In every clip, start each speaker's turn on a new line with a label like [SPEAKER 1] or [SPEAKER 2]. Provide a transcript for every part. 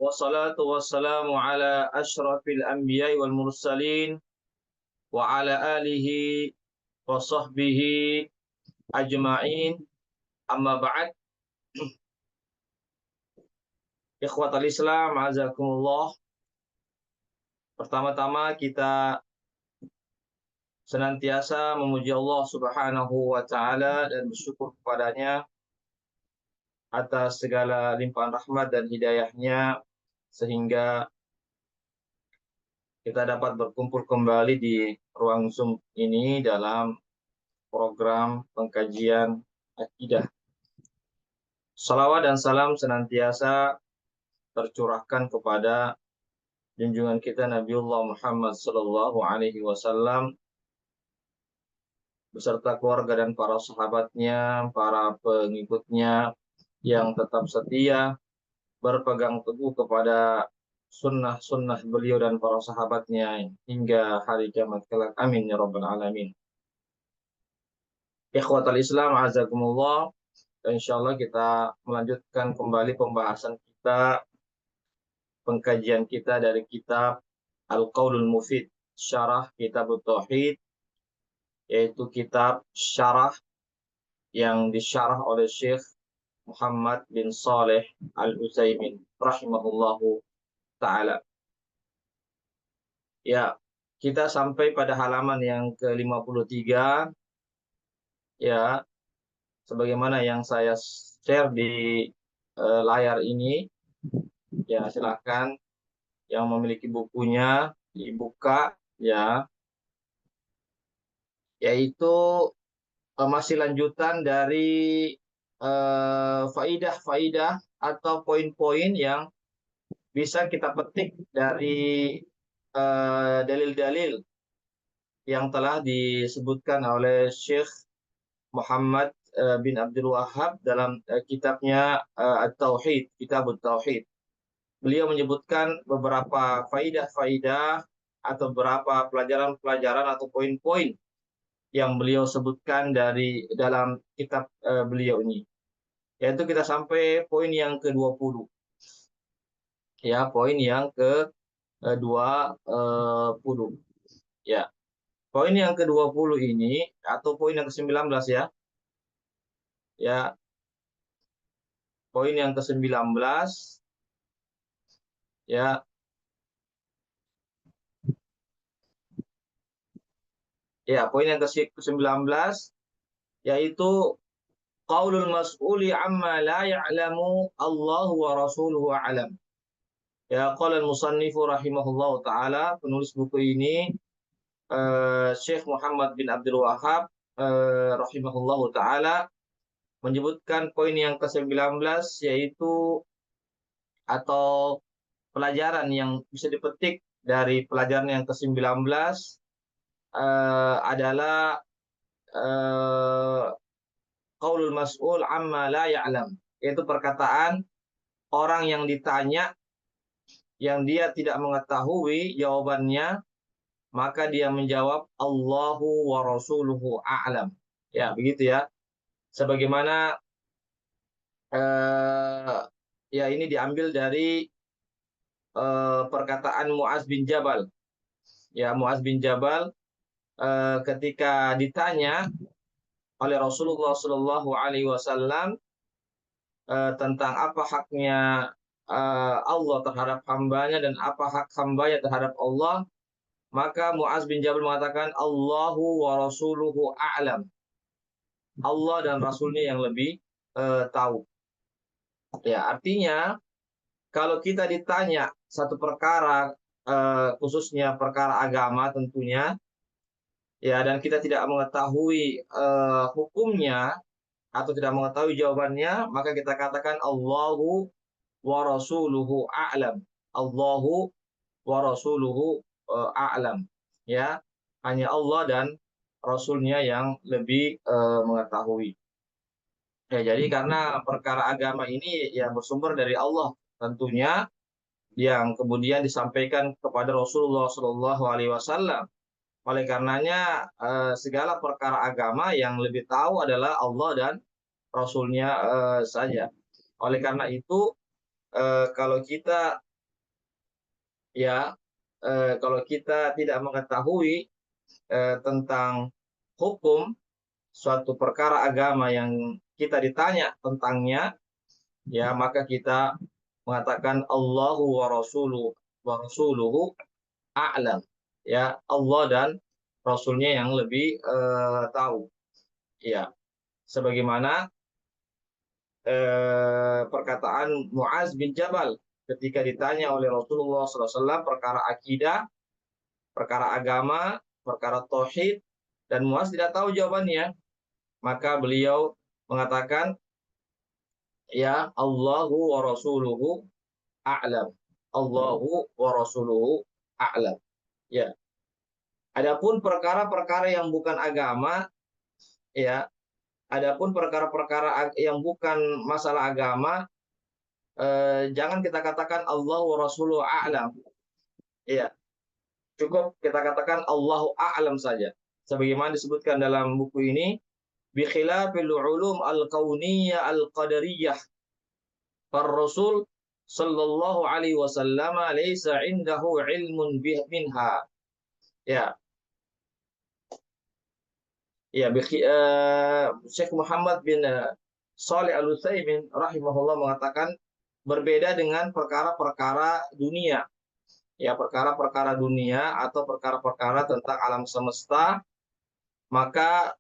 [SPEAKER 1] Wassalatu wassalamu ala ashrafil anbiya'i wal mursalin wa ala alihi wa sahbihi ajma'in. Amma ba'd. Ikhwatal Islam, azakumullah. Pertama-tama kita senantiasa memuji Allah Subhanahu wa taala dan bersyukur kepadanya atas segala limpahan rahmat dan hidayahnya sehingga kita dapat berkumpul kembali di ruang Zoom ini dalam program pengkajian akidah. Salawat dan salam senantiasa tercurahkan kepada junjungan kita Nabiullah Muhammad sallallahu alaihi wasallam beserta keluarga dan para sahabatnya, para pengikutnya yang tetap setia berpegang teguh kepada sunnah-sunnah beliau dan para sahabatnya hingga hari kiamat kelak. Amin ya rabbal alamin. Ikhwatal Islam, azakumullah. Insyaallah kita melanjutkan kembali pembahasan kita, pengkajian kita dari kitab Al-Qaulul Mufid, syarah kitab Tauhid, yaitu kitab syarah yang disyarah oleh Syekh Muhammad bin Saleh Al-Utsaimin rahimahullahu ta'ala. Ya, kita sampai pada halaman yang ke-53, ya, sebagaimana yang saya share di layar ini. Ya, silahkan yang memiliki bukunya dibuka, ya, yaitu masih lanjutan dari faidah-faidah atau poin-poin yang bisa kita petik dari dalil-dalil yang telah disebutkan oleh Syekh Muhammad bin Abdul Wahhab dalam kitabnya At-Tauhid, Kitab At-Tauhid. Beliau menyebutkan beberapa faidah-faidah atau beberapa pelajaran-pelajaran atau poin-poin yang beliau sebutkan dari dalam kitab beliau ini. Yaitu kita sampai poin yang ke-20. Ya, poin yang ke-20. Ya. Poin yang ke-20 ini atau poin yang ke-19 ya. Ya. Poin yang ke-19 ya. Ya, poin yang ke-19 yaitu qaulul mas'uli amma la ya'lamu Allah wa rasuluhu a'lam. Ya, qala al-musannifu rahimahullahu taala, penulis buku ini Syekh Muhammad bin Abdul Wahhab rahimahullahu taala menyebutkan poin yang ke-19 yaitu atau pelajaran yang bisa dipetik dari pelajaran yang ke-19 adalah qaulul mas'ul amma la ya'lam, yaitu perkataan orang yang ditanya yang dia tidak mengetahui jawabannya, maka dia menjawab Allahu wa rasuluhu a'lam. Ya, begitu ya. Sebagaimana ya ini diambil dari perkataan Mu'adz bin Jabal. Ya, Mu'adz bin Jabal ketika ditanya oleh Rasulullah Shallallahu Alaihi Wasallam tentang apa haknya Allah terhadap hambanya dan apa hak hambanya terhadap Allah, maka Mu'adz bin Jabal mengatakan Allahu wa rasuluhu a'lam. Allah dan Rasulnya yang lebih tahu. Ya, artinya kalau kita ditanya satu perkara, khususnya perkara agama tentunya, ya, dan kita tidak mengetahui hukumnya atau tidak mengetahui jawabannya, maka kita katakan Allahu wa rasuluhu a'lam. Allahu wa rasuluhu a'lam. Ya, hanya Allah dan Rasulnya yang lebih mengetahui. Ya, jadi karena perkara agama ini ya bersumber dari Allah tentunya, yang kemudian disampaikan kepada Rasulullah Shallallahu Alaihi Wasallam. Oleh karenanya segala perkara agama yang lebih tahu adalah Allah dan Rasulnya saja. Oleh karena itu kalau kita ya kalau kita tidak mengetahui tentang hukum suatu perkara agama yang kita ditanya tentangnya, ya maka kita mengatakan Allahu wa rasuluhu a'lam. Ya, Allah dan Rasulnya yang lebih tahu. Ya, sebagaimana perkataan Muaz bin Jabal ketika ditanya oleh Rasulullah SAW perkara akidah, perkara agama, perkara tauhid, dan Muaz tidak tahu jawabannya, maka beliau mengatakan, ya Allahu wa rasuluhu a'lam. Allahu wa rasuluhu a'lam. Ya. Adapun perkara-perkara yang bukan agama, ya, adapun perkara-perkara yang bukan masalah agama, jangan kita katakan Allahu wa rasuluhu a'lam. Ya, cukup kita katakan Allahu a'lam saja. Sebagaimana disebutkan dalam buku ini, bi khilafil ulum al-kauniyah al-qadariyah. Rasul sallallahu alaihi wasallam laisa indahu ilmun minha. Ya, ya, Syekh Muhammad bin Shalih Al-Utsaimin rahimahullah mengatakan berbeda dengan perkara-perkara dunia. Ya, perkara-perkara dunia atau perkara-perkara tentang alam semesta, maka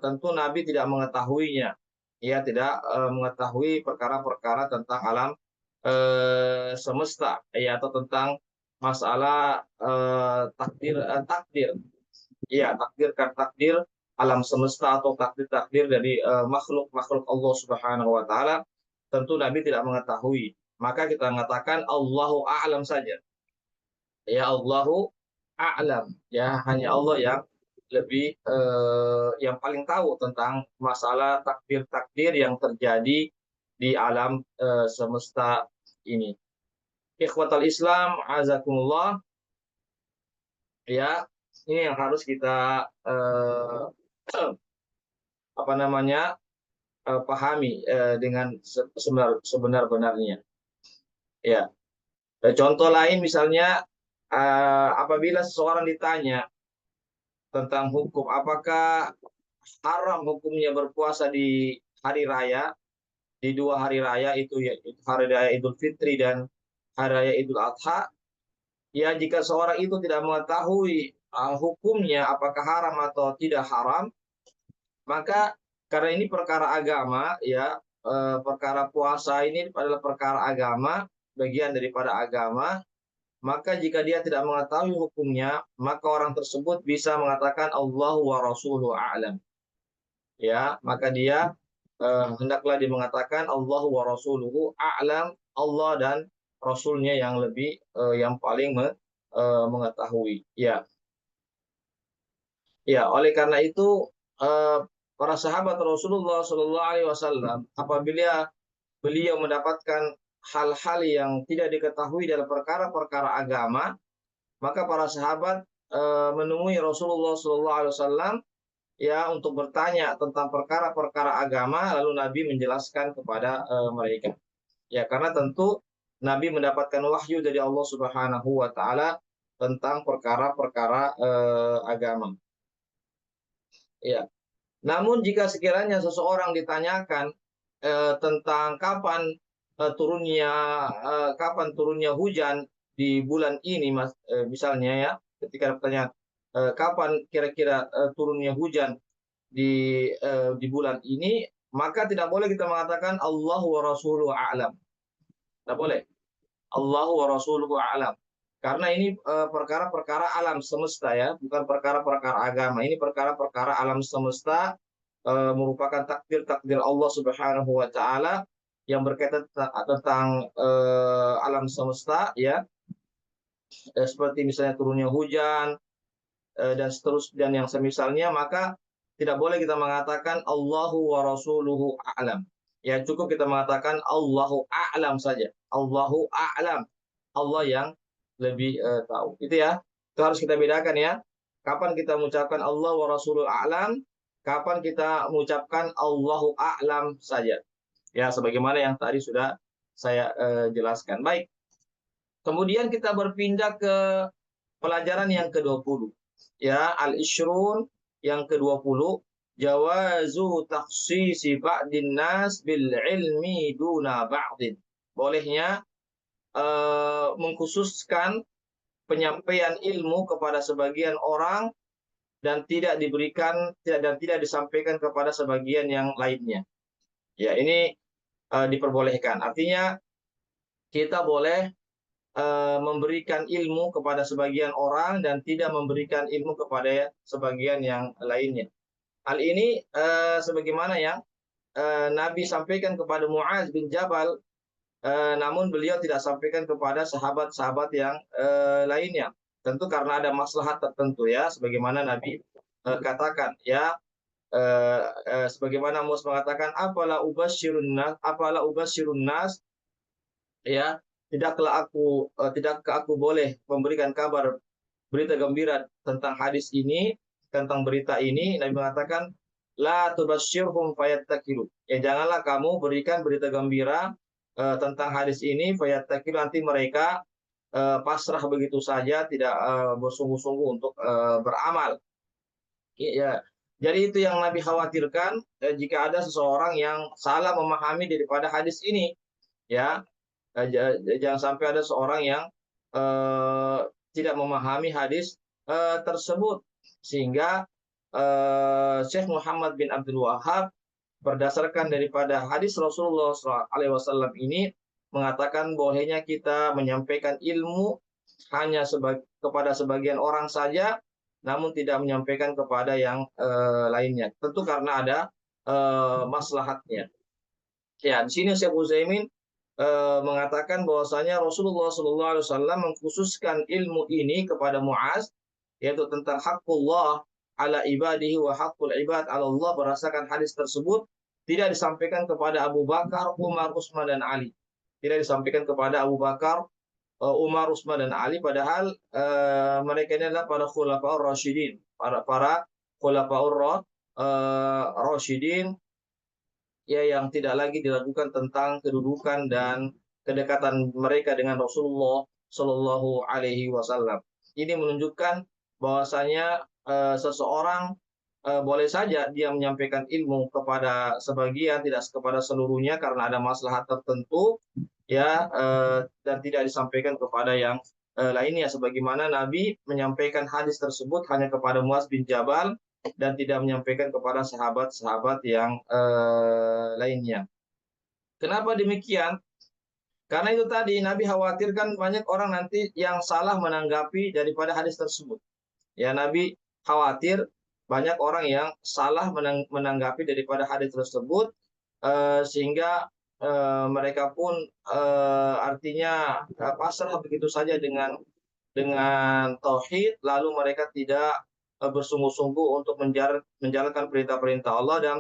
[SPEAKER 1] tentu Nabi tidak mengetahuinya. Ia tidak mengetahui perkara-perkara tentang alam semesta, ya, atau tentang masalah takdir. Ya, takdir alam semesta atau takdir dari makhluk-makhluk Allah Subhanahu wa taala, tentu Nabi tidak mengetahui. Maka kita mengatakan Allahu a'lam saja. Ya, Allahu a'lam. Ya, hanya Allah yang lebih yang paling tahu tentang masalah takdir-takdir yang terjadi di alam semesta ini. Ikhwatal Islam, azakumullah. Ya, ini yang harus kita apa namanya pahami dengan sebenar-benarnya. Ya, contoh lain misalnya apabila seseorang ditanya tentang hukum, apakah haram hukumnya berpuasa di hari raya, di dua hari raya itu, ya, hari raya Idul Fitri dan hari raya Idul Adha. Ya, jika seorang itu tidak mengetahui hukumnya apakah haram atau tidak haram, maka karena ini perkara agama, ya, perkara puasa ini adalah perkara agama, bagian daripada agama, maka jika dia tidak mengetahui hukumnya, maka orang tersebut bisa mengatakan Allahu wa rasuluhu a'lam. Ya, maka dia hendaklah dia mengatakan Allahu wa rasuluhu a'lam, Allah dan Rasulnya yang lebih yang paling mengetahui. Ya, ya. Oleh karena itu para sahabat Rasulullah Shallallahu Alaihi Wasallam apabila beliau mendapatkan hal-hal yang tidak diketahui dalam perkara-perkara agama, maka para sahabat menemui Rasulullah Shallallahu Alaihi Wasallam, ya, untuk bertanya tentang perkara-perkara agama, lalu Nabi menjelaskan kepada mereka. Ya, karena tentu Nabi mendapatkan wahyu dari Allah Subhanahu wa taala tentang perkara-perkara agama. Ya. Namun jika sekiranya seseorang ditanyakan tentang kapan turunnya hujan di bulan ini, Mas, misalnya, ya, ketika bertanya kapan kira-kira turunnya hujan di bulan ini, maka tidak boleh kita mengatakan Allahu wa rasuluhu a'lam. Tidak boleh. Allahu wa rasuluhu a'lam. Karena ini perkara-perkara alam semesta, ya, bukan perkara-perkara agama. Ini perkara-perkara alam semesta, merupakan takdir-takdir Allah Subhanahu wa taala yang berkaitan tentang alam semesta, ya. Seperti misalnya turunnya hujan dan seterusnya dan yang semisalnya, maka tidak boleh kita mengatakan Allahu wa rasuluhu a'lam. Ya, cukup kita mengatakan Allahu a'lam saja. Allahu a'lam. Allah yang lebih tahu. Itu, ya. Itu harus kita bedakan, ya. Kapan kita mengucapkan Allah wa rasuluhu a'lam, kapan kita mengucapkan Allahu a'lam saja. Ya, sebagaimana yang tadi sudah saya jelaskan. Baik. Kemudian kita berpindah ke pelajaran yang ke-20. Ya, al-ishrun yang ke-20, jawazu takhsisi ba'din nas bil ilmi duna ba'din. Bolehnya mengkhususkan penyampaian ilmu kepada sebagian orang dan tidak disampaikan kepada sebagian yang lainnya. Ya, ini diperbolehkan. Artinya kita boleh memberikan ilmu kepada sebagian orang dan tidak memberikan ilmu kepada sebagian yang lainnya. Hal ini sebagaimana yang Nabi sampaikan kepada Muaz bin Jabal, namun beliau tidak sampaikan kepada sahabat-sahabat yang lainnya. Tentu karena ada maslahat tertentu ya, sebagaimana Nabi katakan ya, sebagaimana Muaz mengatakan, apalah ubasyirun nas, ya, tidakkah aku boleh memberikan kabar berita gembira tentang hadis ini, tentang berita ini. Nabi mengatakan, la tubasyirhum fayattakilu. Ya, janganlah kamu berikan berita gembira tentang hadis ini, fayattakilu, nanti mereka pasrah begitu saja, tidak bersungguh-sungguh untuk beramal. Ya, jadi itu yang Nabi khawatirkan jika ada seseorang yang salah memahami daripada hadis ini. Ya, jangan sampai ada seorang yang tidak memahami hadis tersebut, sehingga Syekh Muhammad bin Abdul Wahab berdasarkan daripada hadis Rasulullah SAW ini mengatakan bolehnya kita menyampaikan ilmu hanya kepada sebagian orang saja, namun tidak menyampaikan kepada yang lainnya. Tentu karena ada maslahatnya. Ya, di sini Syekh Utsaimin mengatakan bahwasanya Rasulullah SAW mengkhususkan ilmu ini kepada Muaz, yaitu tentang haqqullah ala ibadihi wa haqqul ibad ala Allah, berdasarkan hadis tersebut tidak disampaikan kepada Abu Bakar, Umar, Utsman dan Ali. Tidak disampaikan kepada Abu Bakar, Umar, Utsman dan Ali, padahal mereka ini adalah para khulafaur rasyidin, para khulafaur rasyidin, ya, yang tidak lagi diragukan tentang kedudukan dan kedekatan mereka dengan Rasulullah Shallallahu Alaihi Wasallam. Ini menunjukkan bahwasanya seseorang boleh saja dia menyampaikan ilmu kepada sebagian, tidak kepada seluruhnya karena ada maslahat tertentu, ya, dan tidak disampaikan kepada yang lainnya. Sebagaimana Nabi menyampaikan hadis tersebut hanya kepada Muaz bin Jabal dan tidak menyampaikan kepada sahabat-sahabat yang lainnya. Kenapa demikian? Karena itu tadi Nabi khawatirkan banyak orang nanti yang salah menanggapi daripada hadis tersebut. Ya, Nabi khawatir banyak orang yang salah menanggapi daripada hadis tersebut, sehingga mereka pun artinya pasrah begitu saja dengan tauhid, lalu mereka tidak bersungguh-sungguh untuk menjalankan perintah-perintah Allah dan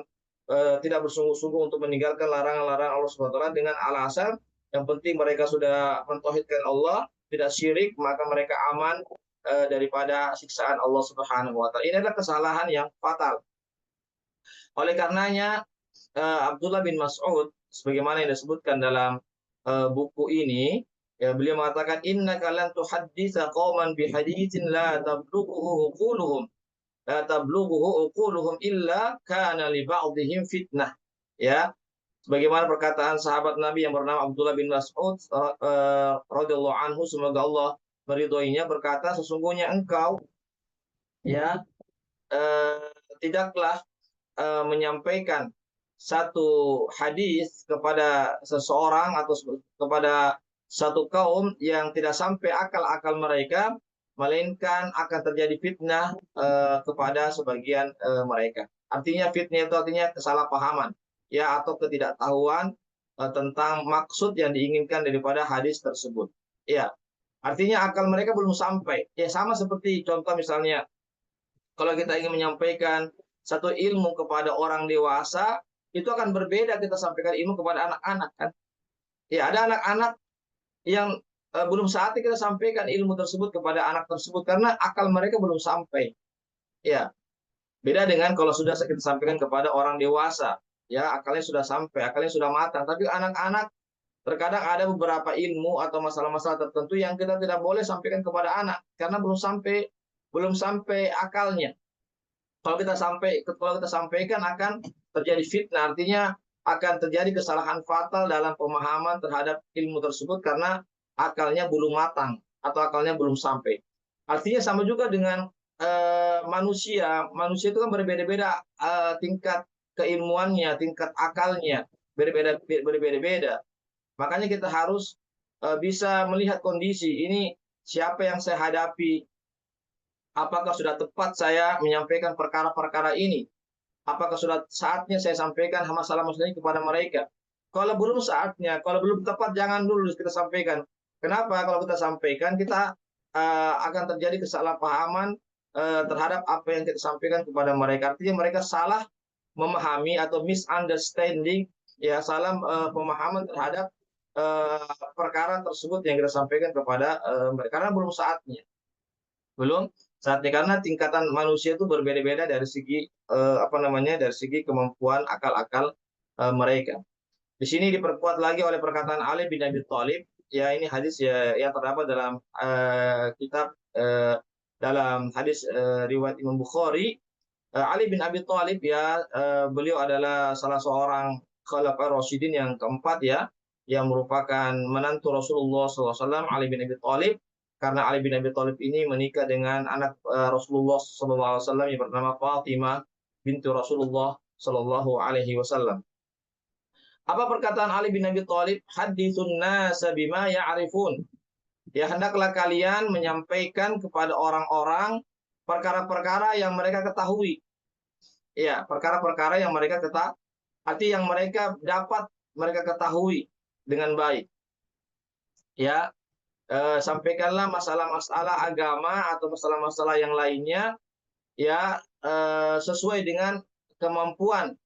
[SPEAKER 1] tidak bersungguh-sungguh untuk meninggalkan larangan-larangan Allah SWT dengan alasan yang penting mereka sudah mentauhidkan Allah, tidak syirik, maka mereka aman daripada siksaan Allah Subhanahu wa taala. Ini adalah kesalahan yang fatal. Oleh karenanya Abdullah bin Mas'ud sebagaimana yang disebutkan dalam buku ini, ya, beliau mengatakan, innaka lan tuhadditsa qauman bihaditsin la tablughuhu uquluhum illa kana li ba'dihim fitnah. Ya, sebagaimana perkataan sahabat Nabi yang bernama Abdullah bin Mas'ud radhiyallahu anhu, semoga Allah meridhoinya, berkata, sesungguhnya engkau, ya, tidaklah menyampaikan satu hadis kepada seseorang atau kepada satu kaum yang tidak sampai akal-akal mereka, melainkan akan terjadi fitnah kepada sebagian mereka. Artinya fitnah itu artinya kesalahpahaman, ya, atau ketidaktahuan tentang maksud yang diinginkan daripada hadis tersebut. Ya, artinya akal mereka belum sampai. Ya, sama seperti contoh misalnya kalau kita ingin menyampaikan satu ilmu kepada orang dewasa, itu akan berbeda kita sampaikan ilmu kepada anak-anak, kan? Ya, ada anak-anak yang belum saatnya kita sampaikan ilmu tersebut kepada anak tersebut karena akal mereka belum sampai. Ya, beda dengan kalau sudah kita sampaikan kepada orang dewasa, ya, akalnya sudah sampai, akalnya sudah matang. Tapi anak-anak Terkadang ada beberapa ilmu atau masalah-masalah tertentu yang kita tidak boleh sampaikan kepada anak karena belum sampai akalnya. Kalau kita sampaikan akan terjadi fitnah, artinya akan terjadi kesalahan fatal dalam pemahaman terhadap ilmu tersebut karena akalnya belum matang atau akalnya belum sampai. Artinya sama juga dengan manusia. Manusia itu kan berbeda-beda tingkat keilmuannya, tingkat akalnya berbeda-beda. Makanya kita harus bisa melihat kondisi ini, siapa yang saya hadapi, apakah sudah tepat saya menyampaikan perkara-perkara ini, apakah sudah saatnya saya sampaikan masalah-masalah ini kepada mereka. Kalau belum saatnya, kalau belum tepat, jangan dulu kita sampaikan. Kenapa? Kalau kita sampaikan, kita akan terjadi kesalahpahaman terhadap apa yang kita sampaikan kepada mereka. Artinya mereka salah memahami atau misunderstanding, ya, salah pemahaman terhadap eh, perkara tersebut yang kita sampaikan kepada mereka, karena belum saatnya. Belum saatnya, karena tingkatan manusia itu berbeda-beda dari segi dari segi kemampuan akal-akal mereka. Di sini diperkuat lagi oleh perkataan Ali bin Abi Thalib. Ya, ini hadis ya yang terdapat dalam kitab dalam hadis riwayat Imam Bukhari. Ali bin Abi Thalib, ya, beliau adalah salah seorang Khalifah Rasyidin yang keempat, ya, yang merupakan menantu Rasulullah SAW, Ali bin Abi Thalib. Karena Ali bin Abi Thalib ini menikah dengan anak Rasulullah SAW yang bernama Fatimah bintu Rasulullah SAW. Apa perkataan Ali bin Abi Thalib? Haditsun nasa bima ya'rifun. Ya, hendaklah kalian menyampaikan kepada orang-orang perkara-perkara yang mereka ketahui. Ya, perkara-perkara yang mereka ketahui, arti yang mereka dapat mereka ketahui dengan baik. Ya, sampaikanlah masalah-masalah agama atau masalah-masalah yang lainnya, ya, sesuai dengan kemampuan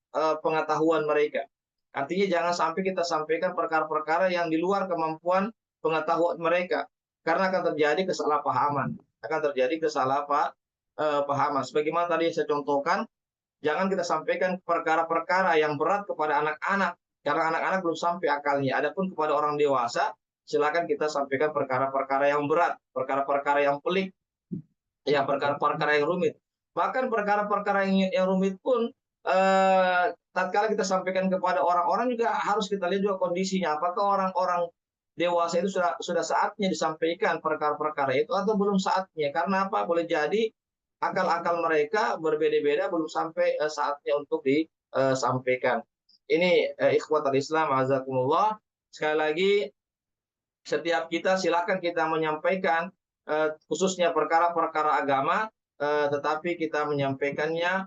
[SPEAKER 1] pengetahuan mereka. Artinya jangan sampai kita sampaikan perkara-perkara yang di luar kemampuan pengetahuan mereka, karena akan terjadi kesalahpahaman, Sebagaimana tadi saya contohkan, jangan kita sampaikan perkara-perkara yang berat kepada anak-anak, karena anak-anak belum sampai akalnya. Adapun kepada orang dewasa, silakan kita sampaikan perkara-perkara yang berat, perkara-perkara yang pelik, ya, perkara-perkara yang rumit. Bahkan perkara-perkara yang rumit pun, tatkala kita sampaikan kepada orang-orang juga harus kita lihat juga kondisinya. Apakah orang-orang dewasa itu sudah saatnya disampaikan perkara-perkara itu atau belum saatnya? Karena apa? Boleh jadi akal-akal mereka berbeda-beda, belum sampai saatnya untuk disampaikan. Ini ikhwatal Islam, azakumullah. Sekali lagi, setiap kita silakan kita menyampaikan khususnya perkara-perkara agama, tetapi kita menyampaikannya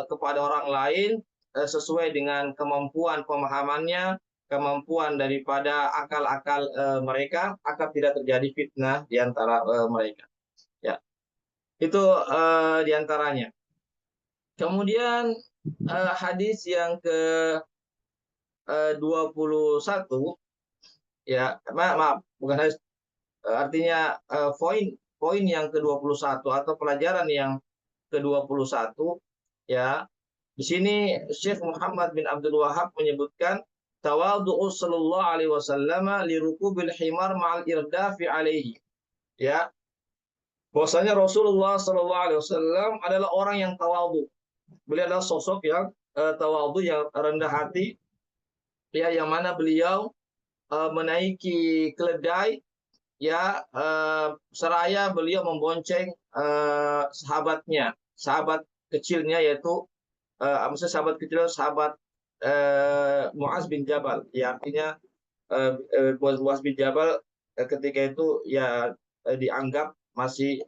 [SPEAKER 1] kepada orang lain sesuai dengan kemampuan pemahamannya, kemampuan daripada akal-akal mereka, agar tidak terjadi fitnah di antara mereka. Ya, itu diantaranya. Kemudian hadis yang ke 21, ya, maaf, bukan hadis, artinya poin yang ke-21 atau pelajaran yang ke-21, ya. Di sini Syekh Muhammad bin Abdul Wahab menyebutkan tawadhu'u sallallahu alaihi wasallam li rukubil himar ma'al irdafi alaihi. Ya, bahwasanya Rasulullah sallallahu alaihi wasallam adalah orang yang tawadhu. Beliau adalah sosok yang tawadhu, yang rendah hati, ya, yang mana beliau menaiki keledai, ya, seraya beliau membonceng sahabatnya, sahabat kecilnya, yaitu maksud sahabat kecil, sahabat Muaz bin Jabal, ya, artinya Muaz bin Jabal ketika itu, ya, dianggap masih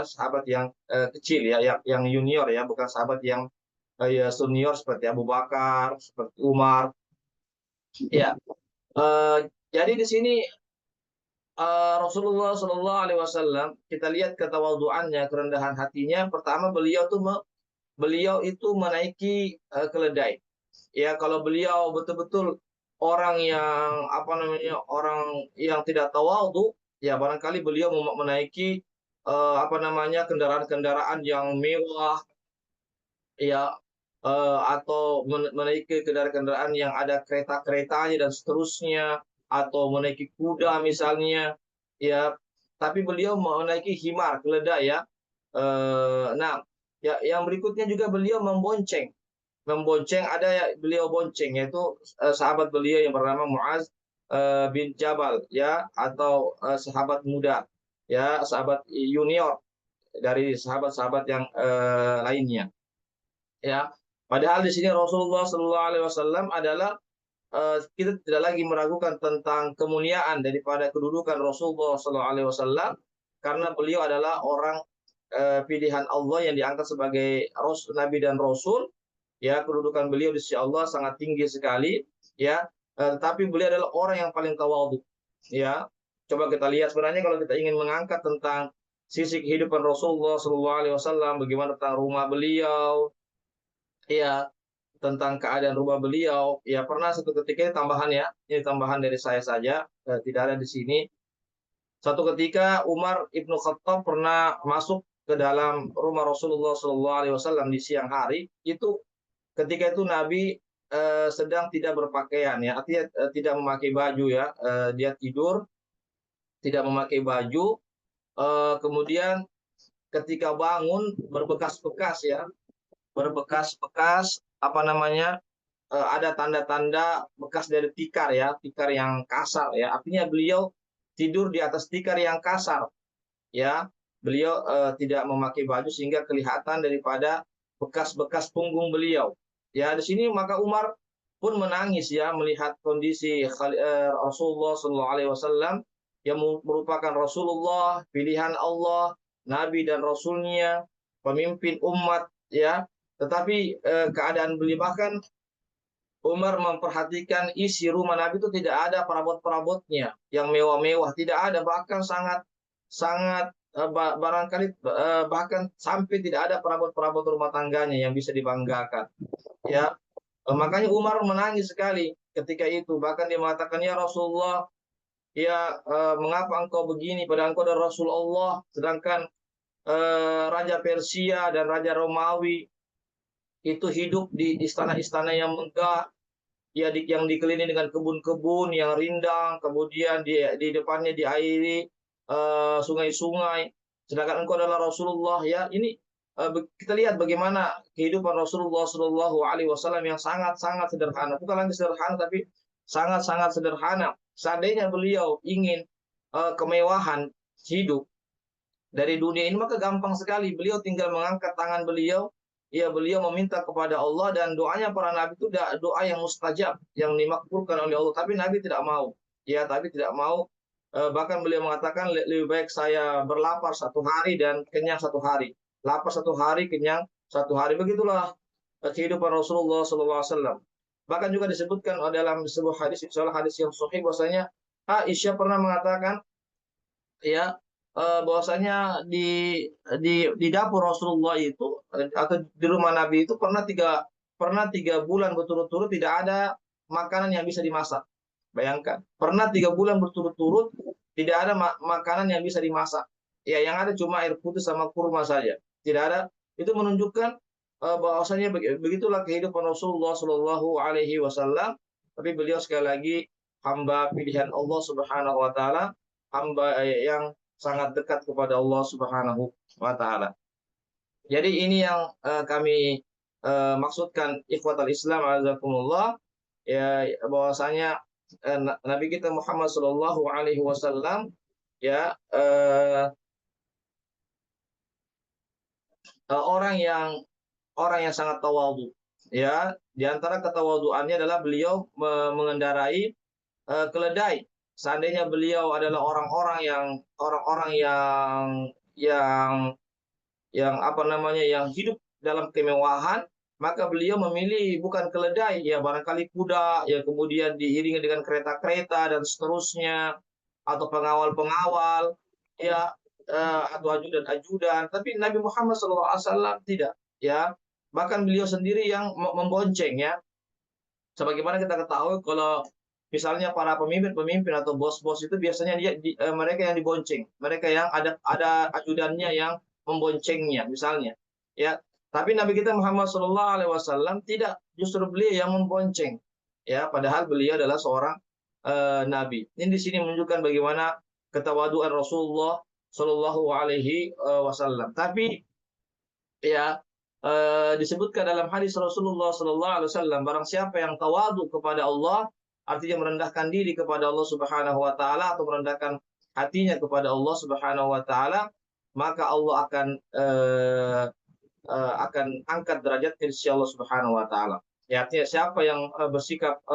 [SPEAKER 1] sahabat yang kecil, ya, yang junior, ya, bukan sahabat yang ya, senior seperti Abu Bakar, seperti Umar, ya. Jadi di sini Rasulullah Shallallahu Alaihi Wasallam, kita lihat ketawaduannya, kerendahan hatinya. Pertama, beliau itu menaiki keledai. Ya, kalau beliau betul-betul orang yang orang yang tidak tawadhu, ya, barangkali beliau menaiki kendaraan-kendaraan yang mewah, ya, atau menaiki kendaraan-kendaraan yang ada kereta-keretanya dan seterusnya, atau menaiki kuda misalnya, ya. Tapi beliau menaiki himar, keledai ya. Nah, ya yang berikutnya juga beliau membonceng. Membonceng ada ya beliau bonceng yaitu sahabat beliau yang bernama Muaz bin Jabal ya atau sahabat muda ya, sahabat junior dari sahabat-sahabat yang lainnya ya. Padahal di sini Rasulullah Shallallahu Alaihi Wasallam adalah kita tidak lagi meragukan tentang kemuliaan daripada kedudukan Rasulullah Shallallahu Alaihi Wasallam karena beliau adalah orang pilihan Allah yang diangkat sebagai Nabi dan Rasul ya. Kedudukan beliau di sisi Allah sangat tinggi sekali ya. Tapi beliau adalah orang yang paling tawadhu ya. Coba kita lihat sebenarnya kalau kita ingin mengangkat tentang sisi kehidupan Rasulullah Shallallahu Alaihi Wasallam, bagaimana tentang rumah beliau, ya, tentang keadaan rumah beliau. Ya pernah satu ketika ini tambahan ya, ini tambahan dari saya saja, tidak ada di sini. Satu ketika Umar ibnu Khattab pernah masuk ke dalam rumah Rasulullah Shallallahu Alaihi Wasallam di siang hari. Itu ketika itu Nabi sedang tidak berpakaian ya, artinya tidak memakai baju ya. Dia tidur tidak memakai baju. Kemudian ketika bangun berbekas-bekas ya, berbekas-bekas apa namanya, ada tanda-tanda bekas dari tikar ya, tikar yang kasar ya. Artinya beliau tidur di atas tikar yang kasar ya. Beliau tidak memakai baju sehingga kelihatan daripada bekas-bekas punggung beliau. Ya, di sini maka Umar pun menangis ya melihat kondisi Rasulullah Shallallahu Alaihi Wasallam yang merupakan Rasulullah pilihan Allah, Nabi dan Rasulnya, pemimpin umat ya. Tetapi keadaan beliau, bahkan Umar memperhatikan isi rumah Nabi itu tidak ada perabot-perabotnya yang mewah-mewah, tidak ada, bahkan sangat sangat barangkali bahkan sampai tidak ada perabot-perabot rumah tangganya yang bisa dibanggakan. Ya, makanya Umar menangis sekali ketika itu. Bahkan dia mengatakan, ya Rasulullah, ya mengapa engkau begini? Padahal engkau adalah Rasulullah, sedangkan Raja Persia dan Raja Romawi itu hidup di istana-istana yang megah, ya yang dikelilingi dengan kebun-kebun yang rindang, kemudian di depannya diairi sungai-sungai. Sedangkan engkau adalah Rasulullah ya. Ini kita lihat bagaimana kehidupan Rasulullah Shallallahu Alaihi Wasallam yang sangat-sangat sederhana. Bukan lagi sederhana, tapi sangat-sangat sederhana. Seandainya beliau ingin kemewahan hidup dari dunia ini, maka gampang sekali. Beliau tinggal mengangkat tangan beliau, ya beliau meminta kepada Allah, dan doanya para nabi itu doa yang mustajab, yang dimakbulkan oleh Allah. Tapi Nabi tidak mau, ya tapi tidak mau. Bahkan beliau mengatakan lebih baik saya berlapar satu hari dan kenyang satu hari, lapar satu hari, kenyang satu hari. Begitulah kehidupan Rasulullah SAW. Bahkan juga disebutkan dalam sebuah hadis, insyaallah hadis yang sahih, bahwasanya Aisyah pernah mengatakan ya bahwasanya di dapur Rasulullah itu atau di rumah Nabi itu pernah tiga bulan berturut-turut tidak ada makanan yang bisa dimasak. Bayangkan, pernah 3 bulan berturut-turut tidak ada makanan yang bisa dimasak. Ya, yang ada cuma air putih sama kurma saja. Tidak ada. Itu menunjukkan bahwasanya begitulah kehidupan Rasulullah Shallallahu Alaihi Wasallam. Tapi beliau sekali lagi hamba pilihan Allah Subhanahu Wa Taala, hamba yang sangat dekat kepada Allah Subhanahu Wa Taala. Jadi ini yang kami maksudkan ikhwatal Islam azakumullah, ya bahwasanya Nabi kita Muhammad Shallallahu Alaihi Wasallam ya orang yang sangat tawadhu ya. Di antara ketawadhuannya adalah beliau mengendarai keledai. Seandainya beliau adalah orang-orang yang apa namanya, yang hidup dalam kemewahan, maka beliau memilih bukan keledai ya, barangkali kuda ya, kemudian diiringi dengan kereta-kereta dan seterusnya, atau pengawal-pengawal ya, atau ajudan-ajudan. Tapi Nabi Muhammad SAW tidak ya. Bahkan beliau sendiri yang membonceng ya. Sebagaimana kita ketahui, kalau misalnya para pemimpin atau bos-bos itu biasanya mereka yang dibonceng, mereka yang ada ajudannya yang memboncengnya misalnya. Ya, Tapi Nabi kita Muhammad SAW tidak, justru beliau yang membonceng. Ya, padahal beliau adalah seorang nabi. Ini di sini menunjukkan bagaimana ketawaduan Rasulullah SAW. Tapi ya, disebutkan dalam hadis Rasulullah SAW, barang siapa yang tawadu kepada Allah, artinya merendahkan diri kepada Allah Subhanahu wa taala atau merendahkan hatinya kepada Allah Subhanahu wa taala, maka Allah akan angkat derajatnya di sisi Allah Subhanahu wa taala. Ya, artinya siapa yang bersikap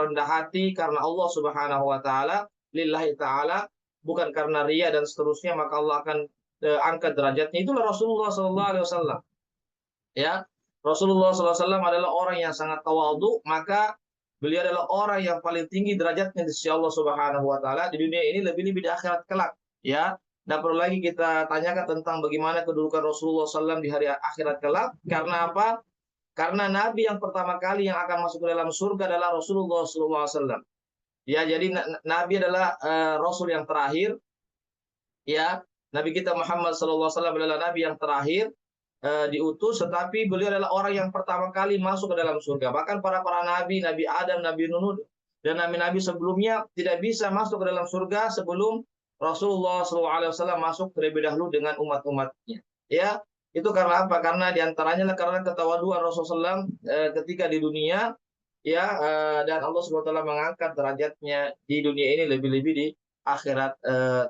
[SPEAKER 1] rendah hati karena Allah Subhanahu wa taala, lillahi taala, bukan karena ria dan seterusnya, maka Allah akan angkat derajatnya. Itulah Rasulullah sallallahu alaihi wasallam. Ya, Rasulullah SAW adalah orang yang sangat tawadhu, maka beliau adalah orang yang paling tinggi derajatnya di sisi Allah Subhanahu wa taala di dunia ini, lebih-lebih di akhirat kelak, ya. Tidak perlu lagi kita tanyakan tentang bagaimana kedudukan Rasulullah SAW di hari akhirat kelak. Karena apa? Karena Nabi yang pertama kali yang akan masuk ke dalam surga adalah Rasulullah SAW. Ya, jadi Nabi adalah Rasul yang terakhir. Ya, Nabi kita Muhammad SAW adalah Nabi yang terakhir diutus, tetapi beliau adalah orang yang pertama kali masuk ke dalam surga. Bahkan para nabi, Nabi Adam, Nabi Nuh, dan nabi-nabi sebelumnya tidak bisa masuk ke dalam surga sebelum Rasulullah SAW masuk terlebih dahulu dengan umat-umatnya. Ya, itu karena apa? Karena diantaranya karena ketawaduan Rasulullah SAW ketika di dunia, ya, dan Allah SWT mengangkat derajatnya di dunia ini lebih-lebih di akhirat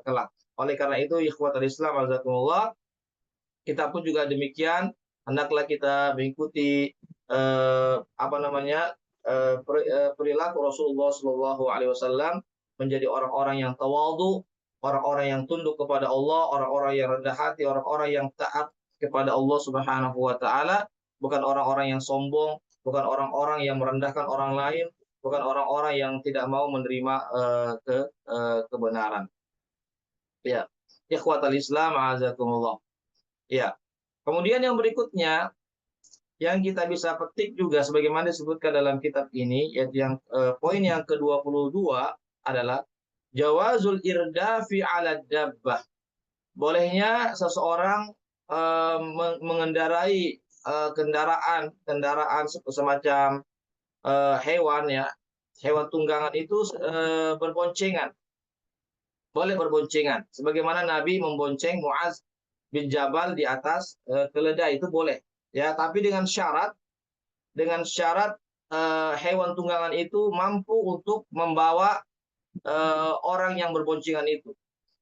[SPEAKER 1] kelak. Oleh karena itu, ikhwatul Islam, azakumullah, kita pun juga demikian, hendaklah kita mengikuti perilaku Rasulullah Shallallahu Alaihi Wasallam, menjadi orang-orang yang tawadhu, orang-orang yang tunduk kepada Allah, orang-orang yang rendah hati, orang-orang yang taat kepada Allah Subhanahu Wa Taala, bukan orang-orang yang sombong, bukan orang-orang yang merendahkan orang lain, bukan orang-orang yang tidak mau menerima kebenaran. Ya, ikhwatal Islam, azakumullah. Ya. Kemudian yang berikutnya yang kita bisa petik juga sebagaimana disebutkan dalam kitab ini, yaitu yang poin yang ke-22 adalah jawazul irdafi 'ala dabbah. Bolehnya seseorang mengendarai kendaraan semacam hewan, ya. Hewan tunggangan itu berboncengan. Boleh berboncengan. Sebagaimana Nabi membonceng Muaz bin Jabal di atas keledai, itu boleh. Ya, tapi dengan syarat hewan tunggangan itu mampu untuk membawa orang yang berboncengan itu.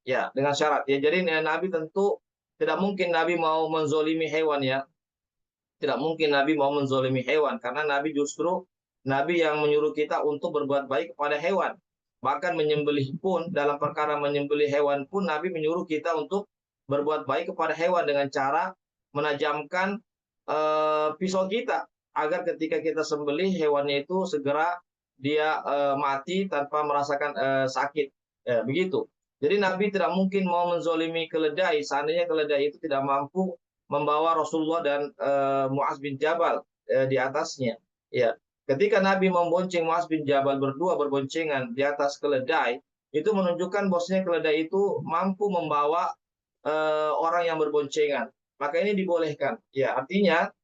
[SPEAKER 1] Ya, dengan syarat. Ya, jadi Nabi tentu tidak mungkin Nabi mau menzolimi hewan, ya. Tidak mungkin Nabi mau menzolimi hewan, karena Nabi justru Nabi yang menyuruh kita untuk berbuat baik kepada hewan. Bahkan menyembelih pun, dalam perkara menyembelih hewan pun, Nabi menyuruh kita untuk berbuat baik kepada hewan dengan cara menajamkan pisau kita, agar ketika kita sembelih hewannya itu segera dia mati tanpa merasakan sakit. Begitu. Jadi Nabi tidak mungkin mau menzolimi keledai, seandainya keledai itu tidak mampu membawa Rasulullah dan Muaz bin Jabal di atasnya. Ya, ketika Nabi membonceng Muaz bin Jabal berdua berboncengan di atas keledai, itu menunjukkan bahwasanya keledai itu mampu membawa orang yang berboncengan. Maka ini dibolehkan. Ya, artinya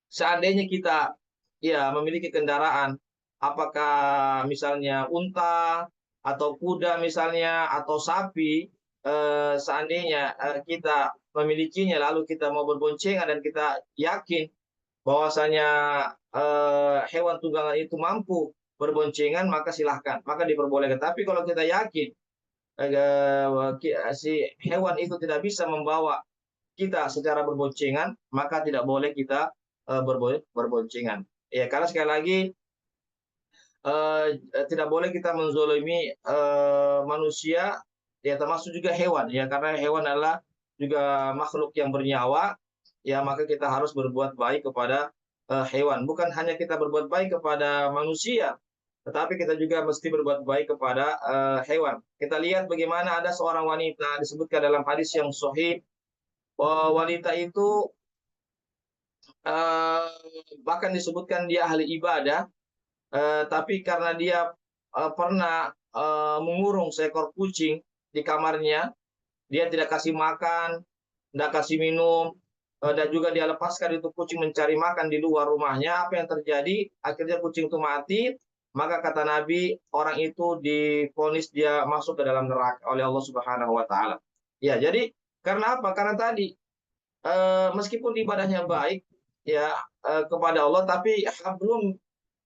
[SPEAKER 1] seandainya kita, ya, memiliki kendaraan, apakah misalnya unta atau kuda misalnya atau sapi, seandainya kita memilikinya lalu kita mau berboncengan dan kita yakin bahwasanya hewan tunggangan itu mampu berboncengan, maka silahkan, maka diperbolehkan. Tapi kalau kita yakin si hewan itu tidak bisa membawa kita secara berboncengan, maka tidak boleh kita berboncengan. Ya, karena sekali lagi tidak boleh kita menzolimi manusia, ya, termasuk juga hewan, ya, karena hewan adalah juga makhluk yang bernyawa, ya, maka kita harus berbuat baik kepada hewan. Bukan hanya kita berbuat baik kepada manusia, tetapi kita juga mesti berbuat baik kepada hewan. Kita lihat bagaimana ada seorang wanita, disebutkan dalam hadis yang sahih, wanita itu bahkan disebutkan dia ahli ibadah, tapi karena dia pernah mengurung seekor kucing di kamarnya, dia tidak kasih makan, tidak kasih minum, dan juga dia lepaskan itu kucing mencari makan di luar rumahnya, apa yang terjadi? Akhirnya kucing itu mati, maka kata Nabi, orang itu divonis dia masuk ke dalam neraka oleh Allah Subhanahu wa taala. Ya, jadi karena apa? Karena tadi meskipun ibadahnya baik ya kepada Allah, tapi belum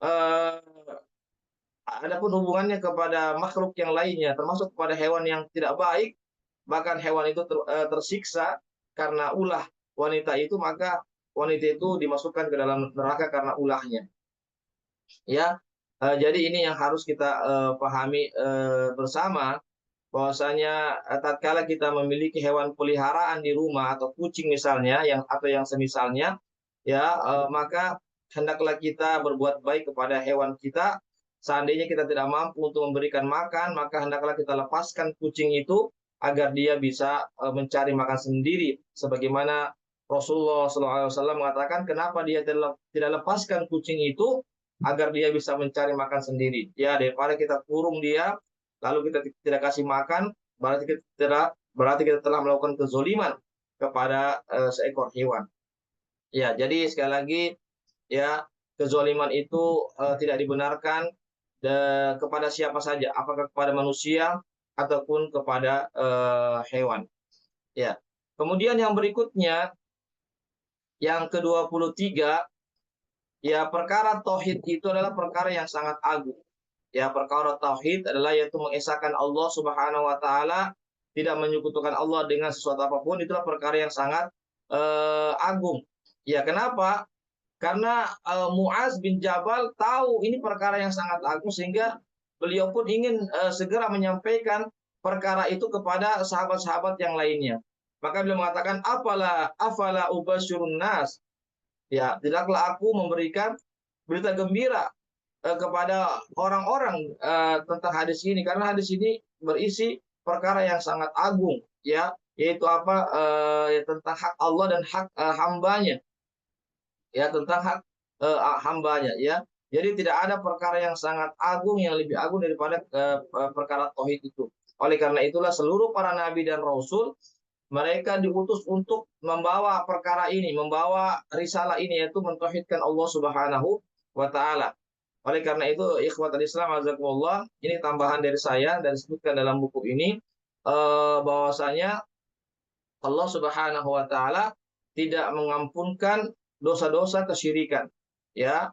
[SPEAKER 1] eh, ada pun hubungannya kepada makhluk yang lainnya, termasuk kepada hewan yang tidak baik, bahkan hewan itu tersiksa karena ulah wanita itu, maka wanita itu dimasukkan ke dalam neraka karena ulahnya. Ya, jadi ini yang harus kita pahami bersama, bahwasanya tatkala kita memiliki hewan peliharaan di rumah atau kucing misalnya atau yang semisalnya, ya maka hendaklah kita berbuat baik kepada hewan kita. Seandainya kita tidak mampu untuk memberikan makan, maka hendaklah kita lepaskan kucing itu agar dia bisa mencari makan sendiri. Sebagaimana Rasulullah SAW mengatakan, kenapa dia tidak lepaskan kucing itu agar dia bisa mencari makan sendiri. Ya, daripada kita kurung dia, lalu kita tidak kasih makan, berarti kita telah melakukan kezoliman kepada seekor hewan. Ya, jadi sekali lagi ya, kezoliman itu tidak dibenarkan kepada siapa saja, apakah kepada manusia ataupun kepada hewan. Ya. Kemudian yang berikutnya, yang ke-23, ya perkara tauhid itu adalah perkara yang sangat agung. Ya, perkara tauhid adalah yaitu mengesahkan Allah Subhanahu wa taala, tidak menyekutukan Allah dengan sesuatu apapun, itulah perkara yang sangat agung. Ya, kenapa? Karena Muaz bin Jabal tahu ini perkara yang sangat agung, sehingga beliau pun ingin segera menyampaikan perkara itu kepada sahabat-sahabat yang lainnya. Maka beliau mengatakan, afala ubasyirun nas. Ya, tidaklah aku memberikan berita gembira kepada orang-orang tentang hadis ini, karena hadis ini berisi perkara yang sangat agung, ya, yaitu apa? Ya, tentang hak Allah dan hak hambanya, ya, tentang hak hambanya, ya. Jadi tidak ada perkara yang sangat agung yang lebih agung daripada perkara tauhid itu. Oleh karena itulah seluruh para nabi dan rasul mereka diutus untuk membawa perkara ini, membawa risalah ini, yaitu mentauhidkan Allah Subhanahu wa taala. Oleh karena itu, ikhwatul Islam azakumullah, ini tambahan dari saya dan disebutkan dalam buku ini bahwasanya Allah Subhanahu wa taala tidak mengampunkan dosa-dosa kesyirikan. Ya,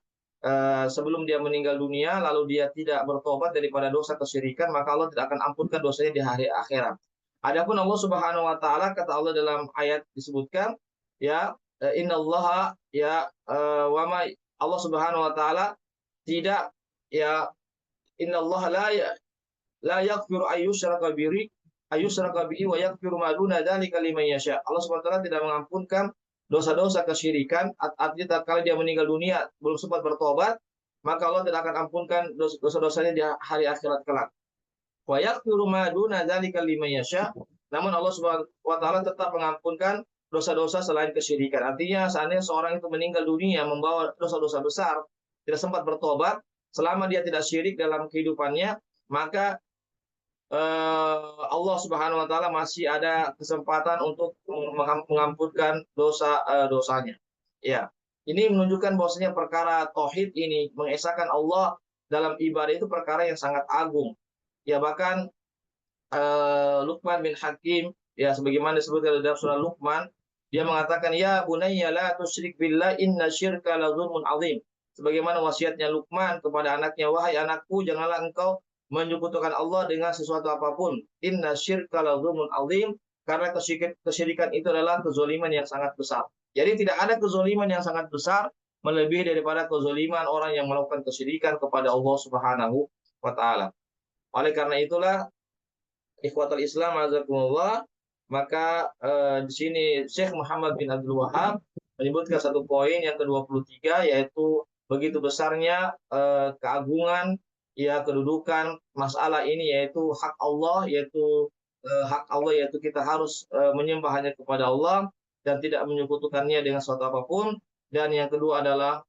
[SPEAKER 1] sebelum dia meninggal dunia lalu dia tidak bertobat daripada dosa kesyirikan, maka Allah tidak akan ampunkan dosanya di hari akhirat. Adapun Allah Subhanahu wa taala, kata Allah dalam ayat disebutkan, ya, innallaha ya wa ma Allah Subhanahu wa taala tidak, ya, innallaha la yaghfiru ayyushraka bihi wa yaghfiru ma duna dzalika liman yasha. Allah Subhanahu wa taala tidak mengampunkan dosa-dosa kesyirikan, artinya tatkala dia meninggal dunia belum sempat bertobat, maka Allah tidak akan ampunkan dosa-dosanya di hari akhirat kelak. Wa yaghfiru ma duna dzalika liman yasha. Namun Allah Subhanahu wa taala tetap mengampunkan dosa-dosa selain kesyirikan. Artinya seandainya seorang itu meninggal dunia membawa dosa-dosa besar, tidak sempat bertobat, selama dia tidak syirik dalam kehidupannya, maka Allah Subhanahu wa taala masih ada kesempatan untuk mengampunkan dosanya. Ya. Ini menunjukkan bahwasanya perkara tauhid ini, mengesahkan Allah dalam ibadah, itu perkara yang sangat agung. Ya, bahkan Luqman bin Hakim, ya, sebagaimana disebutkan dalam surah Luqman, dia mengatakan, ya bunayya la tusyrik billah inna syirka la dzulmun azim. Sebagaimana wasiatnya Luqman kepada anaknya, wahai anakku, janganlah engkau menyekutukan Allah dengan sesuatu apapun. Inna syirka la dzulmun azim, karena kesyirikan itu adalah kezoliman yang sangat besar. Jadi tidak ada kezoliman yang sangat besar melebihi daripada kezoliman orang yang melakukan kesyirikan kepada Allah Subhanahu wa taala. Oleh karena itulah, ikhwatul Islam azakumullah, maka di sini Syekh Muhammad bin Abdul Wahab menyebutkan satu poin yang ke-23, yaitu begitu besarnya keagungan, ya, kedudukan masalah ini, yaitu hak Allah, yaitu kita harus menyembah hanya kepada Allah dan tidak menyekutukannya dengan sesuatu apapun. Dan yang kedua adalah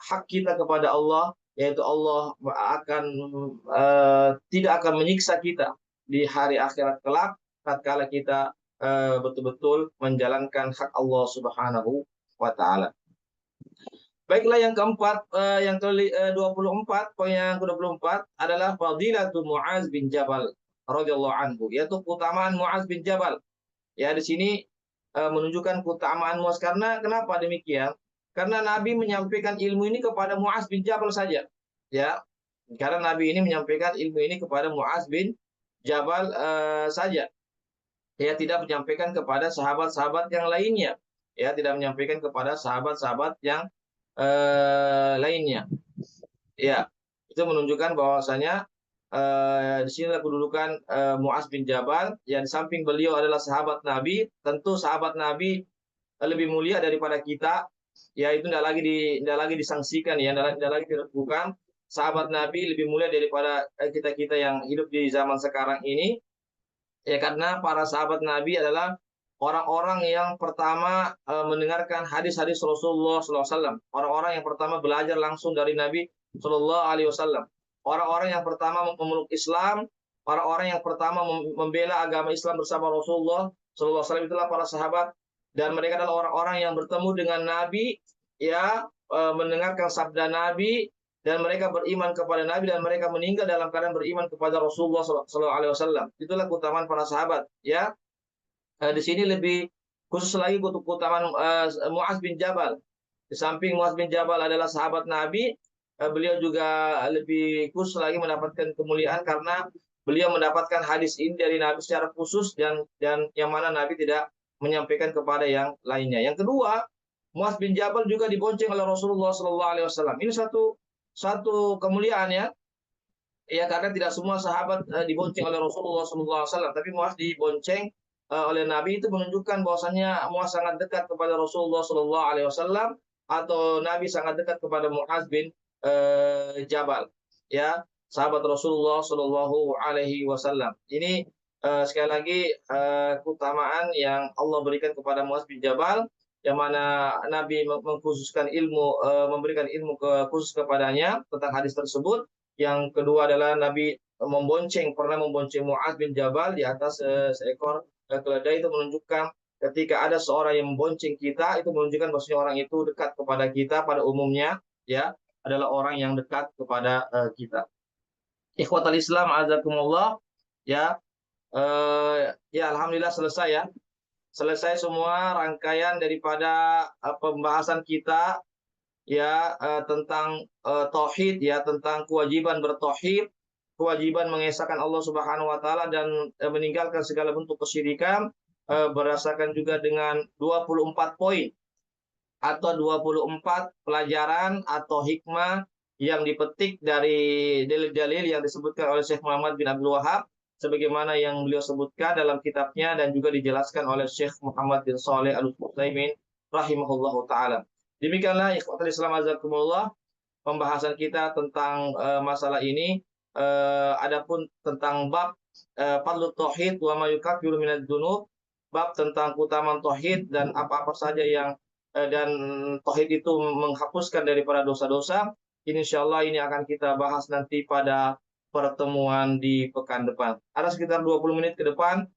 [SPEAKER 1] hak kita kepada Allah, yaitu Allah tidak akan menyiksa kita di hari akhirat kelak tatkala kita betul-betul menjalankan hak Allah Subhanahu wa taala. Baiklah, yang keempat, yang ke-24, poin yang ke-24 adalah fadilatu Muaz bin Jabal radhiyallahu anhu, yaitu keutamaan Muaz bin Jabal. Ya, di sini menunjukkan keutamaan Muaz, karena kenapa demikian? Karena Nabi menyampaikan ilmu ini kepada Muaz bin Jabal saja. Ya, karena Nabi ini menyampaikan ilmu ini kepada Muaz bin Jabal saja. Ya, tidak menyampaikan kepada sahabat-sahabat yang lainnya. Ya, tidak menyampaikan kepada sahabat-sahabat yang lainnya. Ya, itu menunjukkan bahwasanya di sini kedudukan Muaz bin Jabal, yang di samping beliau adalah sahabat Nabi. Tentu sahabat Nabi lebih mulia daripada kita. Ya, itu tidak lagi disangsikan, ya, tidak lagi diragukan. Sahabat Nabi lebih mulia daripada kita-kita yang hidup di zaman sekarang ini. Ya, karena para sahabat Nabi adalah orang-orang yang pertama mendengarkan hadis-hadis Rasulullah SAW. Orang-orang yang pertama belajar langsung dari Nabi Shallallahu Alaihi Wasallam. Orang-orang yang pertama memeluk Islam, orang-orang yang pertama membela agama Islam bersama Rasulullah Shallallahu Alaihi Wasallam, itulah para sahabat. Dan mereka adalah orang-orang yang bertemu dengan Nabi, ya, mendengarkan sabda Nabi, dan mereka beriman kepada Nabi, dan mereka meninggal dalam keadaan beriman kepada Rasulullah Sallallahu Alaihi Wasallam. Itulah keutamaan para sahabat. Ya, di sini lebih khusus lagi untuk keutamaan Muaz bin Jabal. Di samping Muaz bin Jabal adalah sahabat Nabi, beliau juga lebih khusus lagi mendapatkan kemuliaan karena beliau mendapatkan hadis ini dari Nabi secara khusus, dan yang mana Nabi tidak menyampaikan kepada yang lainnya. Yang kedua, Muaz bin Jabal juga dibonceng oleh Rasulullah Sallallahu Alaihi Wasallam. Ini satu kemuliaan, ya. Ya, karena tidak semua sahabat dibonceng oleh Rasulullah SAW, tapi Muaz dibonceng oleh Nabi. Itu menunjukkan bahwasannya Muaz sangat dekat kepada Rasulullah SAW, atau Nabi sangat dekat kepada Muaz bin Jabal, ya, sahabat Rasulullah SAW. Ini sekali lagi keutamaan yang Allah berikan kepada Muaz bin Jabal, yang mana Nabi mengkhususkan ilmu, memberikan ilmu khusus kepadanya tentang hadis tersebut. Yang kedua adalah Nabi pernah membonceng Muaz bin Jabal di atas seekor keledai. Itu menunjukkan ketika ada seorang yang membonceng kita, itu menunjukkan bahwasanya orang itu dekat kepada kita pada umumnya, ya, adalah orang yang dekat kepada kita. Ikhwatal Islam azakumullah, ya. Ya, alhamdulillah selesai, ya. Selesai semua rangkaian daripada pembahasan kita, ya, tentang tauhid, ya, tentang kewajiban bertauhid, kewajiban mengesahkan Allah Subhanahu wa taala, dan meninggalkan segala bentuk kesyirikan, berdasarkan juga dengan 24 poin atau 24 pelajaran atau hikmah yang dipetik dari dalil-dalil yang disebutkan oleh Syekh Muhammad bin Abdul Wahab, sebagaimana yang beliau sebutkan dalam kitabnya dan juga dijelaskan oleh Syekh Muhammad bin Shalih Al-Utsaimin rahimahullahu taala. Demikianlah ikhwatul Islam azakumullah pembahasan kita tentang masalah ini. Adapun tentang bab fadlut tauhid wa ma yukaffiru minadz dzunub, bab tentang keutamaan tauhid dan apa-apa saja yang dan tauhid itu menghapuskan daripada dosa-dosa. Insyaallah ini akan kita bahas nanti pada pertemuan di pekan depan. Ada sekitar 20 menit ke depan,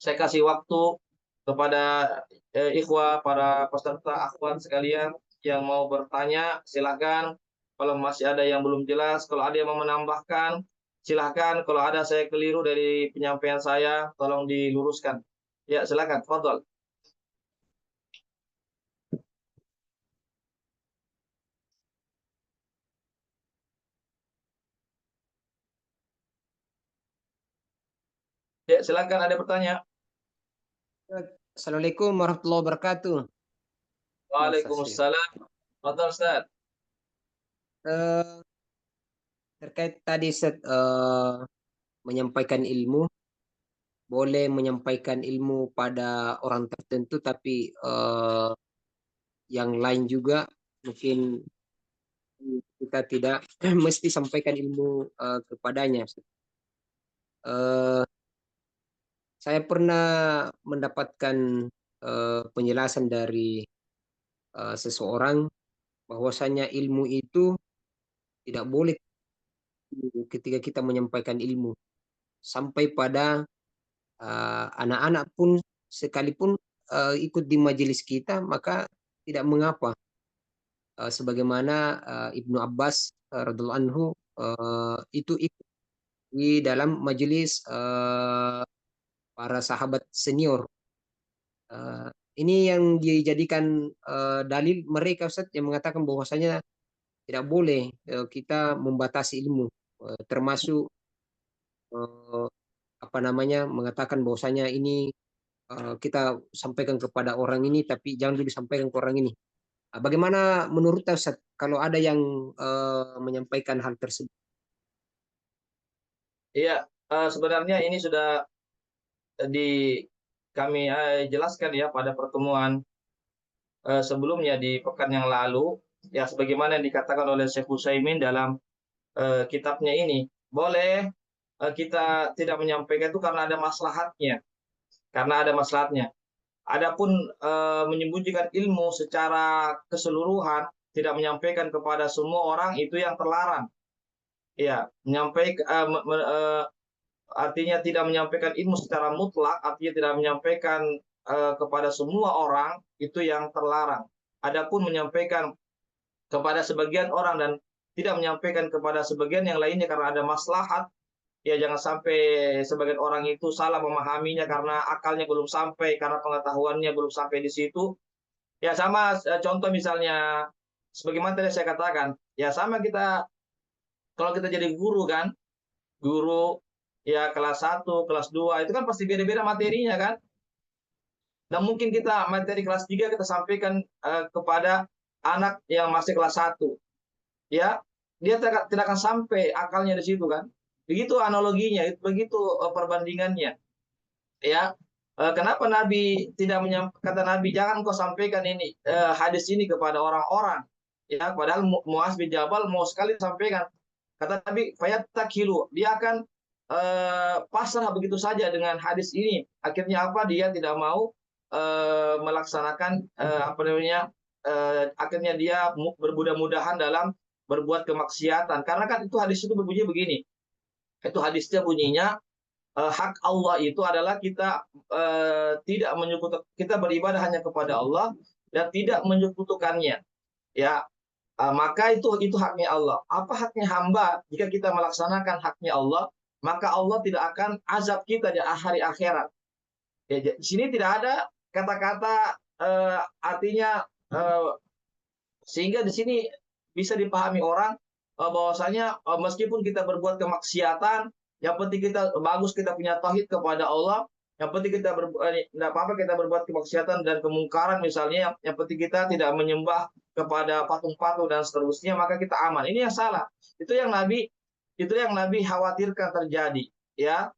[SPEAKER 1] saya kasih waktu kepada ikhwah, para peserta, akhwat sekalian yang mau bertanya, silakan. Kalau masih ada yang belum jelas, kalau ada yang mau menambahkan, silakan. Kalau ada saya keliru dari penyampaian saya, tolong diluruskan. Ya, silakan. Fadhol. Ya, silakan, ada bertanya.
[SPEAKER 2] Assalamualaikum warahmatullahi wabarakatuh.
[SPEAKER 1] Waalaikumsalam. Fadhol, Ustaz.
[SPEAKER 2] Eh, Terkait tadi menyampaikan ilmu, boleh menyampaikan ilmu pada orang tertentu, tapi yang lain juga mungkin kita tidak mesti sampaikan ilmu kepadanya. Eh, saya pernah mendapatkan penjelasan dari seseorang bahwasanya ilmu itu tidak boleh ketika kita menyampaikan ilmu, sampai pada anak-anak pun sekalipun ikut di majelis kita, maka tidak mengapa. Sebagaimana Ibnu Abbas radhiallahu anhu itu ikut di dalam majelis para sahabat senior. Eh, ini yang dijadikan dalil mereka, Ustaz, yang mengatakan bahwasanya tidak boleh kita membatasi ilmu, termasuk eh, apa namanya, mengatakan bahwasanya ini kita sampaikan kepada orang ini, tapi jangan dulu disampaikan ke orang ini. Bagaimana menurut Ustaz kalau ada yang menyampaikan hal tersebut?
[SPEAKER 1] Iya, sebenarnya ini sudah di kami jelaskan ya pada pertemuan sebelumnya di pekan yang lalu, ya sebagaimana yang dikatakan oleh Syekh Utsaimin dalam kitabnya ini, boleh kita tidak menyampaikan itu karena ada maslahatnya, karena ada maslahatnya. Adapun menyembunyikan ilmu secara keseluruhan, tidak menyampaikan kepada semua orang itu yang terlarang. Ya, menyampaikan artinya tidak menyampaikan ilmu secara mutlak, artinya tidak menyampaikan kepada semua orang itu yang terlarang. Adapun menyampaikan kepada sebagian orang dan tidak menyampaikan kepada sebagian yang lainnya karena ada maslahat, ya jangan sampai sebagian orang itu salah memahaminya karena akalnya belum sampai, karena pengetahuannya belum sampai di situ. Ya sama contoh misalnya, sebagaimana tadi saya katakan, ya sama kita kalau kita jadi guru kan, guru ya kelas 1, kelas 2 itu kan pasti beda-beda materinya kan. Dan mungkin kita materi kelas 3 kita sampaikan kepada anak yang masih kelas 1. Ya, dia tidak akan sampai akalnya di situ kan. Begitu analoginya, begitu perbandingannya. Ya, kenapa Nabi tidak kata Nabi jangan kau sampaikan ini hadis ini kepada orang-orang. Ya, padahal Muaz bin Jabal mau sekali sampaikan. Kata Nabi, fayattakilu, dia akan pasrah begitu saja dengan hadis ini. Akhirnya apa? Dia tidak mau melaksanakan apa namanya? Akhirnya dia bermudah-mudahan dalam berbuat kemaksiatan. Karena kan itu hadis itu berbunyi begini. Itu hadisnya bunyinya hak Allah itu adalah kita tidak menyekutukan, kita beribadah hanya kepada Allah dan tidak menyekutukannya. Ya, maka itu haknya Allah. Apa haknya hamba? Jika kita melaksanakan haknya Allah, maka Allah tidak akan azab kita di hari akhirat. Ya, di sini tidak ada kata-kata artinya sehingga di sini bisa dipahami orang bahwasanya meskipun kita berbuat kemaksiatan, yang penting kita bagus, kita punya tauhid kepada Allah, yang penting kita tidak apa-apa kita berbuat kemaksiatan dan kemungkaran misalnya, yang penting kita tidak menyembah kepada patung-patung dan seterusnya, maka kita aman. Ini yang salah. Itu yang Nabi khawatirkan terjadi, ya.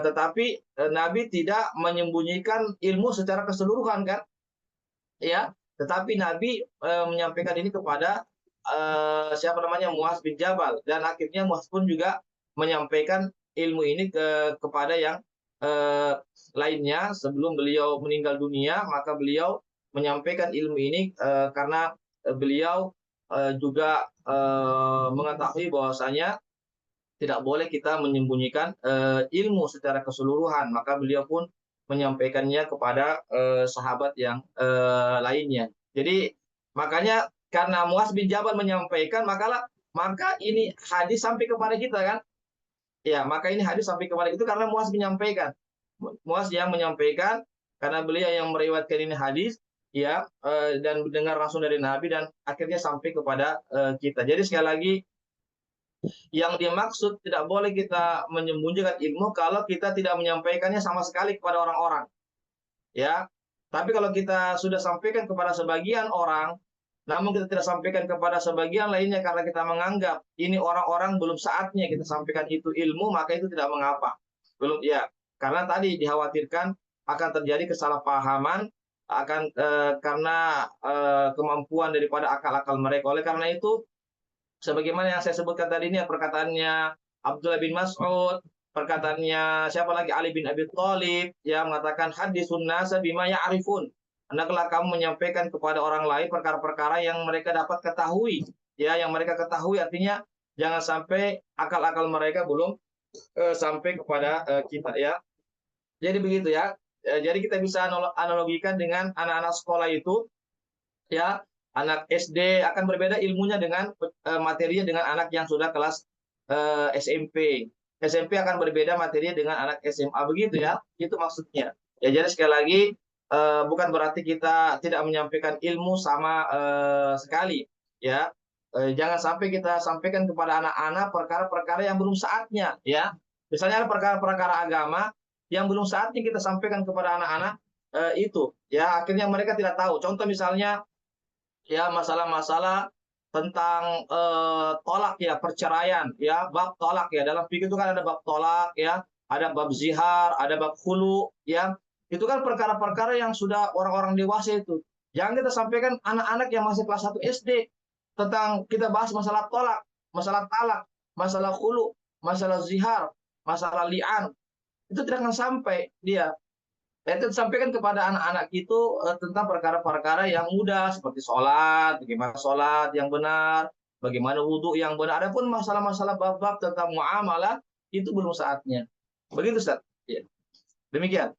[SPEAKER 1] Tetapi Nabi tidak menyembunyikan ilmu secara keseluruhan kan, ya. Tetapi Nabi menyampaikan ini kepada siapa namanya Muaz bin Jabal, dan akhirnya Muaz pun juga menyampaikan ilmu ini kepada yang lainnya sebelum beliau meninggal dunia, maka beliau menyampaikan ilmu ini karena beliau juga mengetahui bahwasanya tidak boleh kita menyembunyikan ilmu secara keseluruhan, maka beliau pun menyampaikannya kepada sahabat yang lainnya. Jadi makanya karena Muaz bin Jabal menyampaikan, maka ini hadis sampai kepada kita kan? Ya, maka ini hadis sampai kepada itu karena Muaz menyampaikan. Muaz yang menyampaikan karena beliau yang meriwayatkan ini hadis, ya, dan dengar langsung dari Nabi dan akhirnya sampai kepada kita. Jadi sekali lagi, yang dimaksud tidak boleh kita menyembunyikan ilmu kalau kita tidak menyampaikannya sama sekali kepada orang-orang. Ya. Tapi kalau kita sudah sampaikan kepada sebagian orang, namun kita tidak sampaikan kepada sebagian lainnya karena kita menganggap ini orang-orang belum saatnya kita sampaikan itu ilmu, maka itu tidak mengapa. Belum ya. Karena tadi dikhawatirkan akan terjadi kesalahpahaman akan karena kemampuan daripada akal-akal mereka. Oleh karena itu sebagaimana yang saya sebutkan tadi ini perkataannya Abdullah bin Mas'ud, perkataannya siapa lagi Ali bin Abi Thalib yang mengatakan hadisun nasa bima ya'rifun. Hendaklah kamu menyampaikan kepada orang lain perkara-perkara yang mereka dapat ketahui, ya, yang mereka ketahui, artinya jangan sampai akal-akal mereka belum sampai kepada kita, ya. Jadi begitu ya. Jadi kita bisa analogikan dengan anak-anak sekolah itu, ya, anak SD akan berbeda ilmunya dengan materinya dengan anak yang sudah kelas SMP. SMP akan berbeda materinya dengan anak SMA, begitu ya, itu maksudnya. Ya, jadi sekali lagi bukan berarti kita tidak menyampaikan ilmu sama sekali, ya. Jangan sampai kita sampaikan kepada anak-anak perkara-perkara yang belum saatnya, ya. Misalnya ada perkara-perkara agama yang belum saatnya kita sampaikan kepada anak-anak, itu, ya, akhirnya mereka tidak tahu. Contoh misalnya, ya, masalah-masalah tentang tolak, ya, perceraian, ya, bab tolak, ya, dalam fikih itu kan ada bab tolak, ya, ada bab zihar, ada bab khulu, ya, itu kan perkara-perkara yang sudah orang-orang dewasa itu. Jangan kita sampaikan anak-anak yang masih kelas 1 SD tentang kita bahas masalah tolak, masalah talak, masalah khulu, masalah zihar, masalah li'an, itu tidak akan sampai dia. Itu disampaikan kepada anak-anak itu tentang perkara-perkara yang mudah seperti sholat, bagaimana sholat yang benar, bagaimana wudhu yang benar. Adapun masalah-masalah bab-bab tentang muamalah itu belum saatnya. Begitu, Ustaz. Ya. Demikian.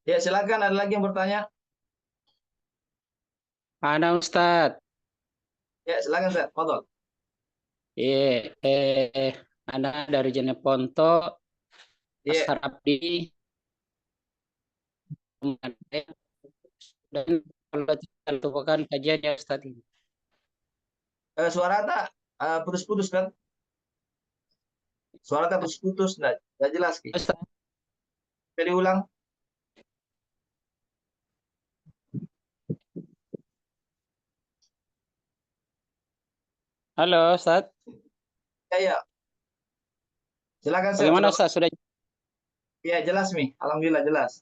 [SPEAKER 1] Ya, silakan, ada lagi yang bertanya?
[SPEAKER 3] Ada Ustadz.
[SPEAKER 1] Ya, silakan, Ustaz. Fadhol.
[SPEAKER 3] Iya, Anda dari Jeneponto,
[SPEAKER 1] Iya.
[SPEAKER 3] Ashar Abdi, dan kalau kita lupakan kajian ya Ustadz ini.
[SPEAKER 1] Suara tak putus-putus, kan? Suara tak putus-putus, nggak jelas, Ki.
[SPEAKER 3] Ustadz,
[SPEAKER 1] Jadi ulang.
[SPEAKER 3] halo Ustadz,
[SPEAKER 1] Ya, ya. Silakan, Ustaz.
[SPEAKER 3] bagaimana Ustadz? Sudah
[SPEAKER 1] Ya, jelas, Mi. Alhamdulillah, jelas.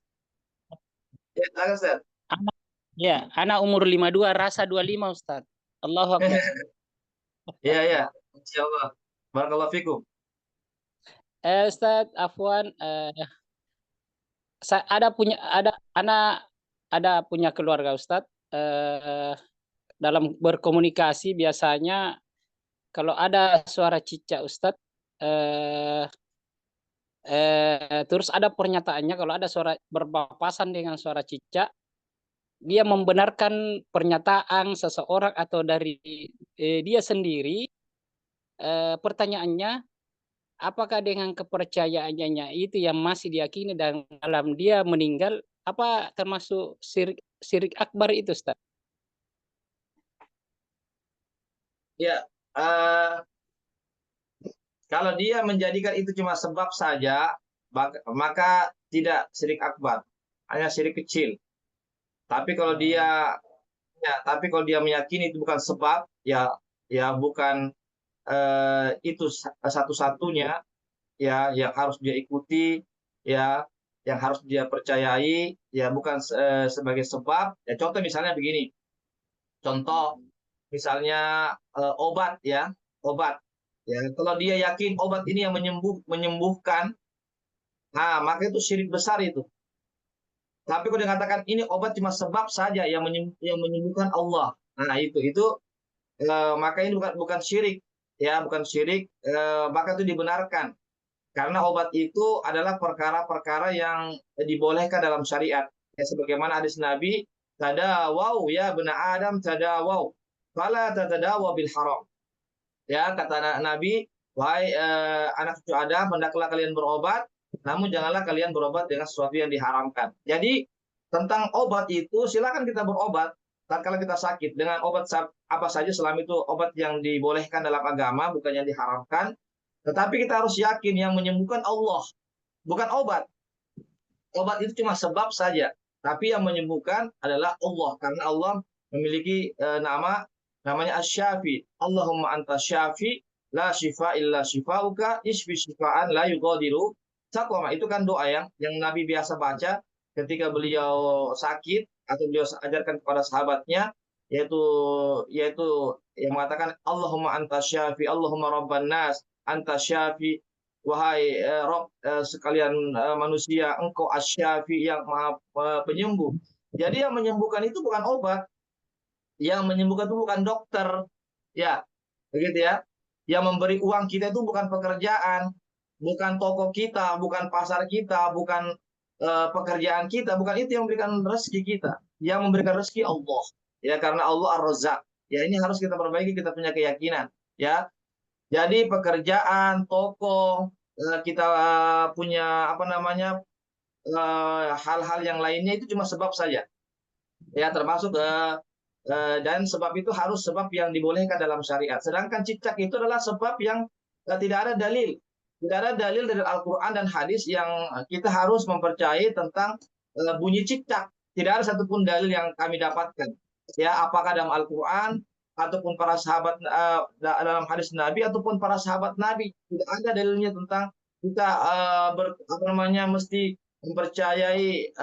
[SPEAKER 1] Ya, silakan, Ustaz.
[SPEAKER 3] anak, ya, anak umur 52, rasa 25 Ustadz. Allahu Akbar.
[SPEAKER 1] Ya, ya. Insya Allah. Barakallahu fikum.
[SPEAKER 3] Ustadz Afwan, ada punya keluarga Ustadz. Dalam berkomunikasi biasanya kalau ada suara cicak Ustadz, terus ada pernyataannya kalau ada suara berpapasan dengan suara cicak, dia membenarkan pernyataan seseorang atau dari dia sendiri. Pertanyaannya, apakah dengan kepercayaannya itu yang masih diyakini dan dalam dia meninggal, apa termasuk syirik akbar itu, Ustaz?
[SPEAKER 1] Ya, kalau dia menjadikan itu cuma sebab saja, maka tidak syirik akbar, hanya syirik kecil. Tapi kalau dia, ya, tapi kalau dia meyakini itu bukan sebab, ya, ya bukan itu satu-satunya, ya, yang harus dia ikuti, ya, yang harus dia percayai, ya, bukan sebagai sebab. Ya, contoh misalnya begini, contoh misalnya obat, ya, obat. Ya, kalau dia yakin obat ini yang menyembuhkan, nah, maka itu syirik besar itu. Tapi kalau dia katakan ini obat cuma sebab saja yang menyembuhkan Allah, nah itu maka ini bukan syirik, ya, bukan syirik, maka itu dibenarkan karena obat itu adalah perkara-perkara yang dibolehkan dalam syariat. Ya, sebagaimana hadis Nabi, tadawau ya bena Adam tadawau, fala tatadawa bil haram. Ya, kata Nabi, wahai anak cucu Adam, hendaklah kalian berobat, namun janganlah kalian berobat dengan sesuatu yang diharamkan. Jadi tentang obat itu silakan kita berobat tatkala kita sakit dengan obat apa saja selama itu obat yang dibolehkan dalam agama, bukan yang diharamkan. Tetapi kita harus yakin yang menyembuhkan Allah, bukan obat. Obat itu cuma sebab saja, tapi yang menyembuhkan adalah Allah karena Allah memiliki namanya Asy-Syafi. Allahumma anta syafi la syifa illa syifauka isfi syifaan la yughadiru saqama. Itu kan doa yang Nabi biasa baca ketika beliau sakit atau beliau ajarkan kepada sahabatnya, yaitu yang mengatakan Allahumma anta syafi, Allahumma rabban nas, anta syafi, wahai Rob sekalian manusia, engkau asy-syafi yang maha penyembuh. Jadi yang menyembuhkan itu bukan obat, yang menyembuhkan itu bukan dokter, ya, begitu ya. Yang memberi uang kita itu bukan pekerjaan, bukan toko kita, bukan pasar kita, bukan pekerjaan kita, bukan itu yang memberikan rezeki kita. Yang memberikan rezeki Allah. Ya, karena Allah Ar-Razzaq. Ya, ini harus kita perbaiki, kita punya keyakinan. Ya, jadi pekerjaan, toko, kita punya apa namanya hal-hal yang lainnya itu cuma sebab saja. Ya, termasuk dan sebab itu harus sebab yang dibolehkan dalam syariat. Sedangkan cicak itu adalah sebab yang tidak ada dalil. Tidak ada dalil dari Al-Quran dan hadis yang kita harus mempercayai tentang bunyi cicak. Tidak ada satupun dalil yang kami dapatkan. Ya, apakah dalam Al-Quran ataupun para sahabat dalam hadis Nabi ataupun para sahabat Nabi, tidak ada dalilnya tentang kita mesti mempercayai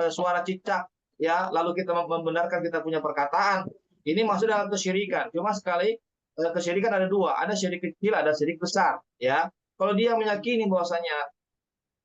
[SPEAKER 1] suara cicak, ya, lalu kita membenarkan kita punya perkataan. Ini masuk dalam kesyirikan. Cuma sekali kesyirikan ada dua, ada syirik kecil, ada syirik besar. Ya, kalau dia meyakini bahwasanya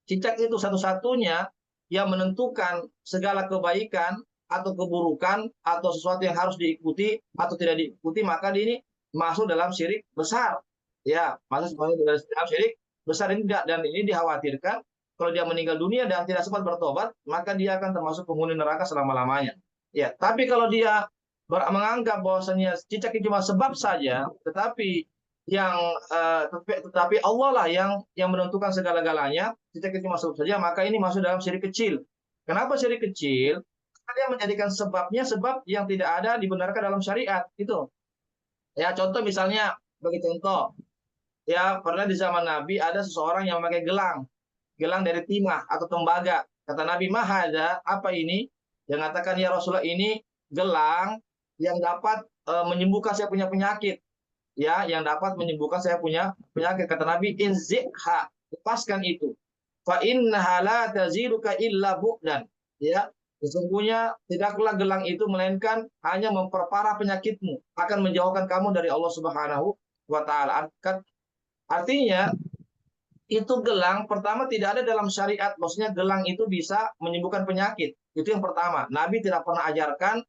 [SPEAKER 1] cicak itu satu-satunya yang menentukan segala kebaikan atau keburukan atau sesuatu yang harus diikuti atau tidak diikuti, maka ini masuk dalam syirik besar. Ya, masuk dalam syirik besar ini, dan ini dikhawatirkan kalau dia meninggal dunia dan tidak sempat bertobat, maka dia akan termasuk penghuni neraka selama-lamanya. Ya, tapi kalau dia menganggap bahwasanya cicak itu cuma sebab saja, tetapi Allah lah yang menentukan segala-galanya, cicak itu cuma sebab saja, maka ini masuk dalam syirik kecil. Kenapa syirik kecil? Karena dia menjadikan sebabnya sebab yang tidak ada dibenarkan dalam syariat. Itu. Ya, contoh misalnya, bagi contoh, ya, pernah di zaman Nabi ada seseorang yang memakai gelang dari timah atau tembaga. Kata Nabi, mahada, apa ini? Yang mengatakan, ya Rasulullah, ini gelang yang dapat menyembuhkan saya punya penyakit. Ya, yang dapat menyembuhkan saya punya penyakit. Kata Nabi, inzikha, lepaskan itu. Fa innaha la taziruka illa bu'dan. Ya, sesungguhnya tidaklah gelang itu melainkan hanya memperparah penyakitmu, akan menjauhkan kamu dari Allah Subhanahu wa taala. Artinya itu gelang pertama tidak ada dalam syariat, maksudnya gelang itu bisa menyembuhkan penyakit. Itu yang pertama. Nabi tidak pernah ajarkan,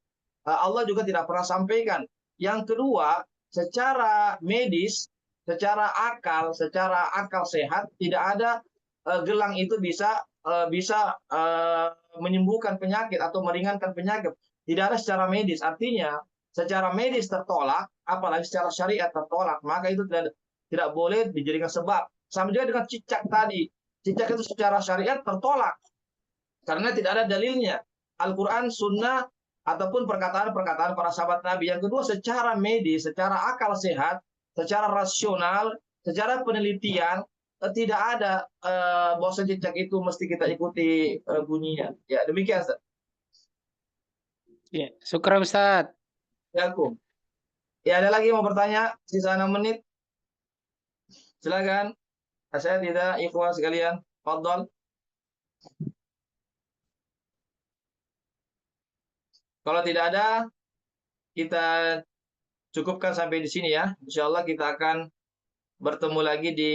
[SPEAKER 1] Allah juga tidak pernah sampaikan. Yang kedua, secara medis, secara akal sehat, tidak ada gelang itu bisa menyembuhkan penyakit atau meringankan penyakit. Tidak ada secara medis. Artinya, secara medis tertolak, apalagi secara syariat tertolak, maka itu tidak boleh dijadikan sebab. Sama juga dengan cicak tadi. Cicak itu secara syariat tertolak. Karena tidak ada dalilnya. Al-Quran, Sunnah, ataupun perkataan-perkataan para sahabat Nabi. Yang kedua, secara medis, secara akal sehat, secara rasional, secara penelitian, tidak ada bahwa cicak itu mesti kita ikuti bunyinya. Ya, demikian, Ustaz.
[SPEAKER 3] Ya, syukur Ustaz.
[SPEAKER 1] Ya, Kum. Ya, ada lagi yang mau bertanya? Sisa 6 menit. Silakan. Saya tidak, ikhwah sekalian. Fadhol. Kalau tidak ada, kita cukupkan sampai di sini ya. Insya Allah kita akan bertemu lagi di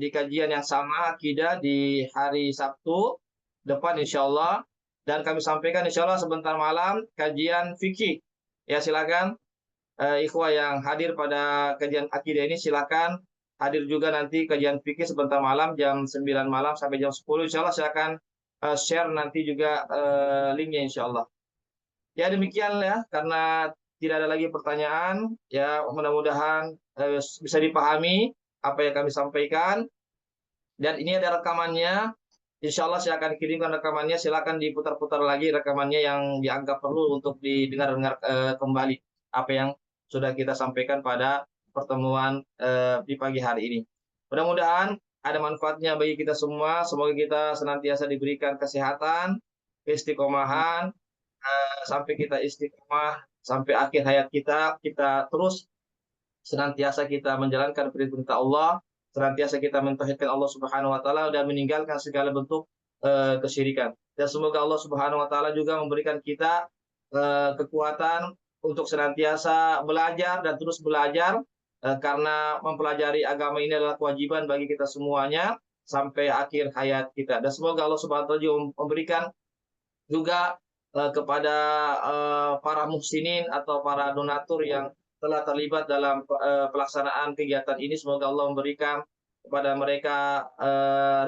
[SPEAKER 1] kajian yang sama akidah di hari Sabtu depan insya Allah. Dan kami sampaikan insya Allah sebentar malam kajian fikih. Ya, silakan ikhwah yang hadir pada kajian akidah ini silakan hadir juga nanti kajian fikih sebentar malam jam 9 malam sampai jam 10. Insya Allah saya akan share nanti juga linknya insya Allah. Ya, demikian ya, karena tidak ada lagi pertanyaan, ya mudah-mudahan bisa dipahami apa yang kami sampaikan. Dan ini ada rekamannya. Insya Allah saya akan kirimkan rekamannya. Silakan diputar-putar lagi rekamannya yang dianggap perlu untuk didengar-dengar kembali apa yang sudah kita sampaikan pada pertemuan di pagi hari ini. Mudah-mudahan ada manfaatnya bagi kita semua. Semoga kita senantiasa diberikan kesehatan, keistiqomahan, sampai kita istiqomah sampai akhir hayat kita terus senantiasa kita menjalankan perintah Allah, senantiasa kita mentauhidkan Allah Subhanahu wa taala dan meninggalkan segala bentuk kesyirikan. Dan semoga Allah Subhanahu wa taala juga memberikan kita kekuatan untuk senantiasa belajar dan terus belajar karena mempelajari agama ini adalah kewajiban bagi kita semuanya sampai akhir hayat kita. Dan semoga Allah Subhanahu wa taala juga memberikan juga kepada para muhsinin atau para donatur yang telah terlibat dalam pelaksanaan kegiatan ini. Semoga Allah memberikan kepada mereka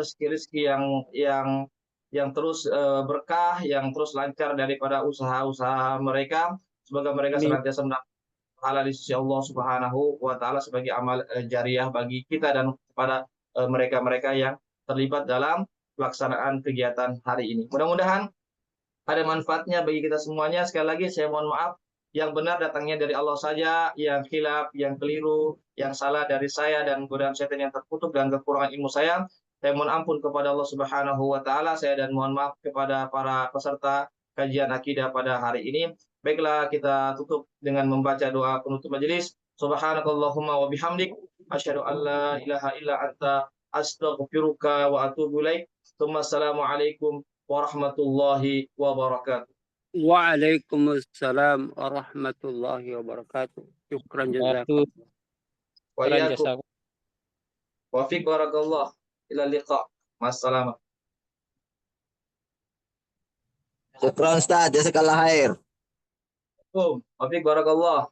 [SPEAKER 1] rezeki-rezeki yang terus berkah, yang terus lancar daripada usaha-usaha mereka. Semoga mereka
[SPEAKER 3] Amin.
[SPEAKER 1] senantiasa mendapat pahala di sisi Allah Subhanahu wa taala sebagai amal jariah bagi kita dan kepada mereka-mereka yang terlibat dalam pelaksanaan kegiatan hari ini. Mudah-mudahan ada manfaatnya bagi kita semuanya. Sekali lagi saya mohon maaf, yang benar datangnya dari Allah saja, yang khilaf, yang keliru, yang salah dari saya dan godaan setan yang terkutuk dan kekurangan ilmu saya. Saya mohon ampun kepada Allah Subhanahu wa taala saya dan mohon maaf kepada para peserta kajian akidah pada hari ini. Baiklah, kita tutup dengan membaca doa penutup majelis. Subhanakallahumma wa bihamdik asyhadu an la ilaha illa anta astaghfiruka wa atubu ilaik. Assalamualaikum warahmatullahi wabarakatuh.
[SPEAKER 4] Waalaikumsalam warahmatullahi wabarakatuh. Syukran jazakallah.
[SPEAKER 1] Wa iyyakum. Wa fiik barakallah. Ila liqa. Ma'assalamah.
[SPEAKER 5] Syukran Ustaz, jazakallah khair.
[SPEAKER 1] Wa fiik barakallah.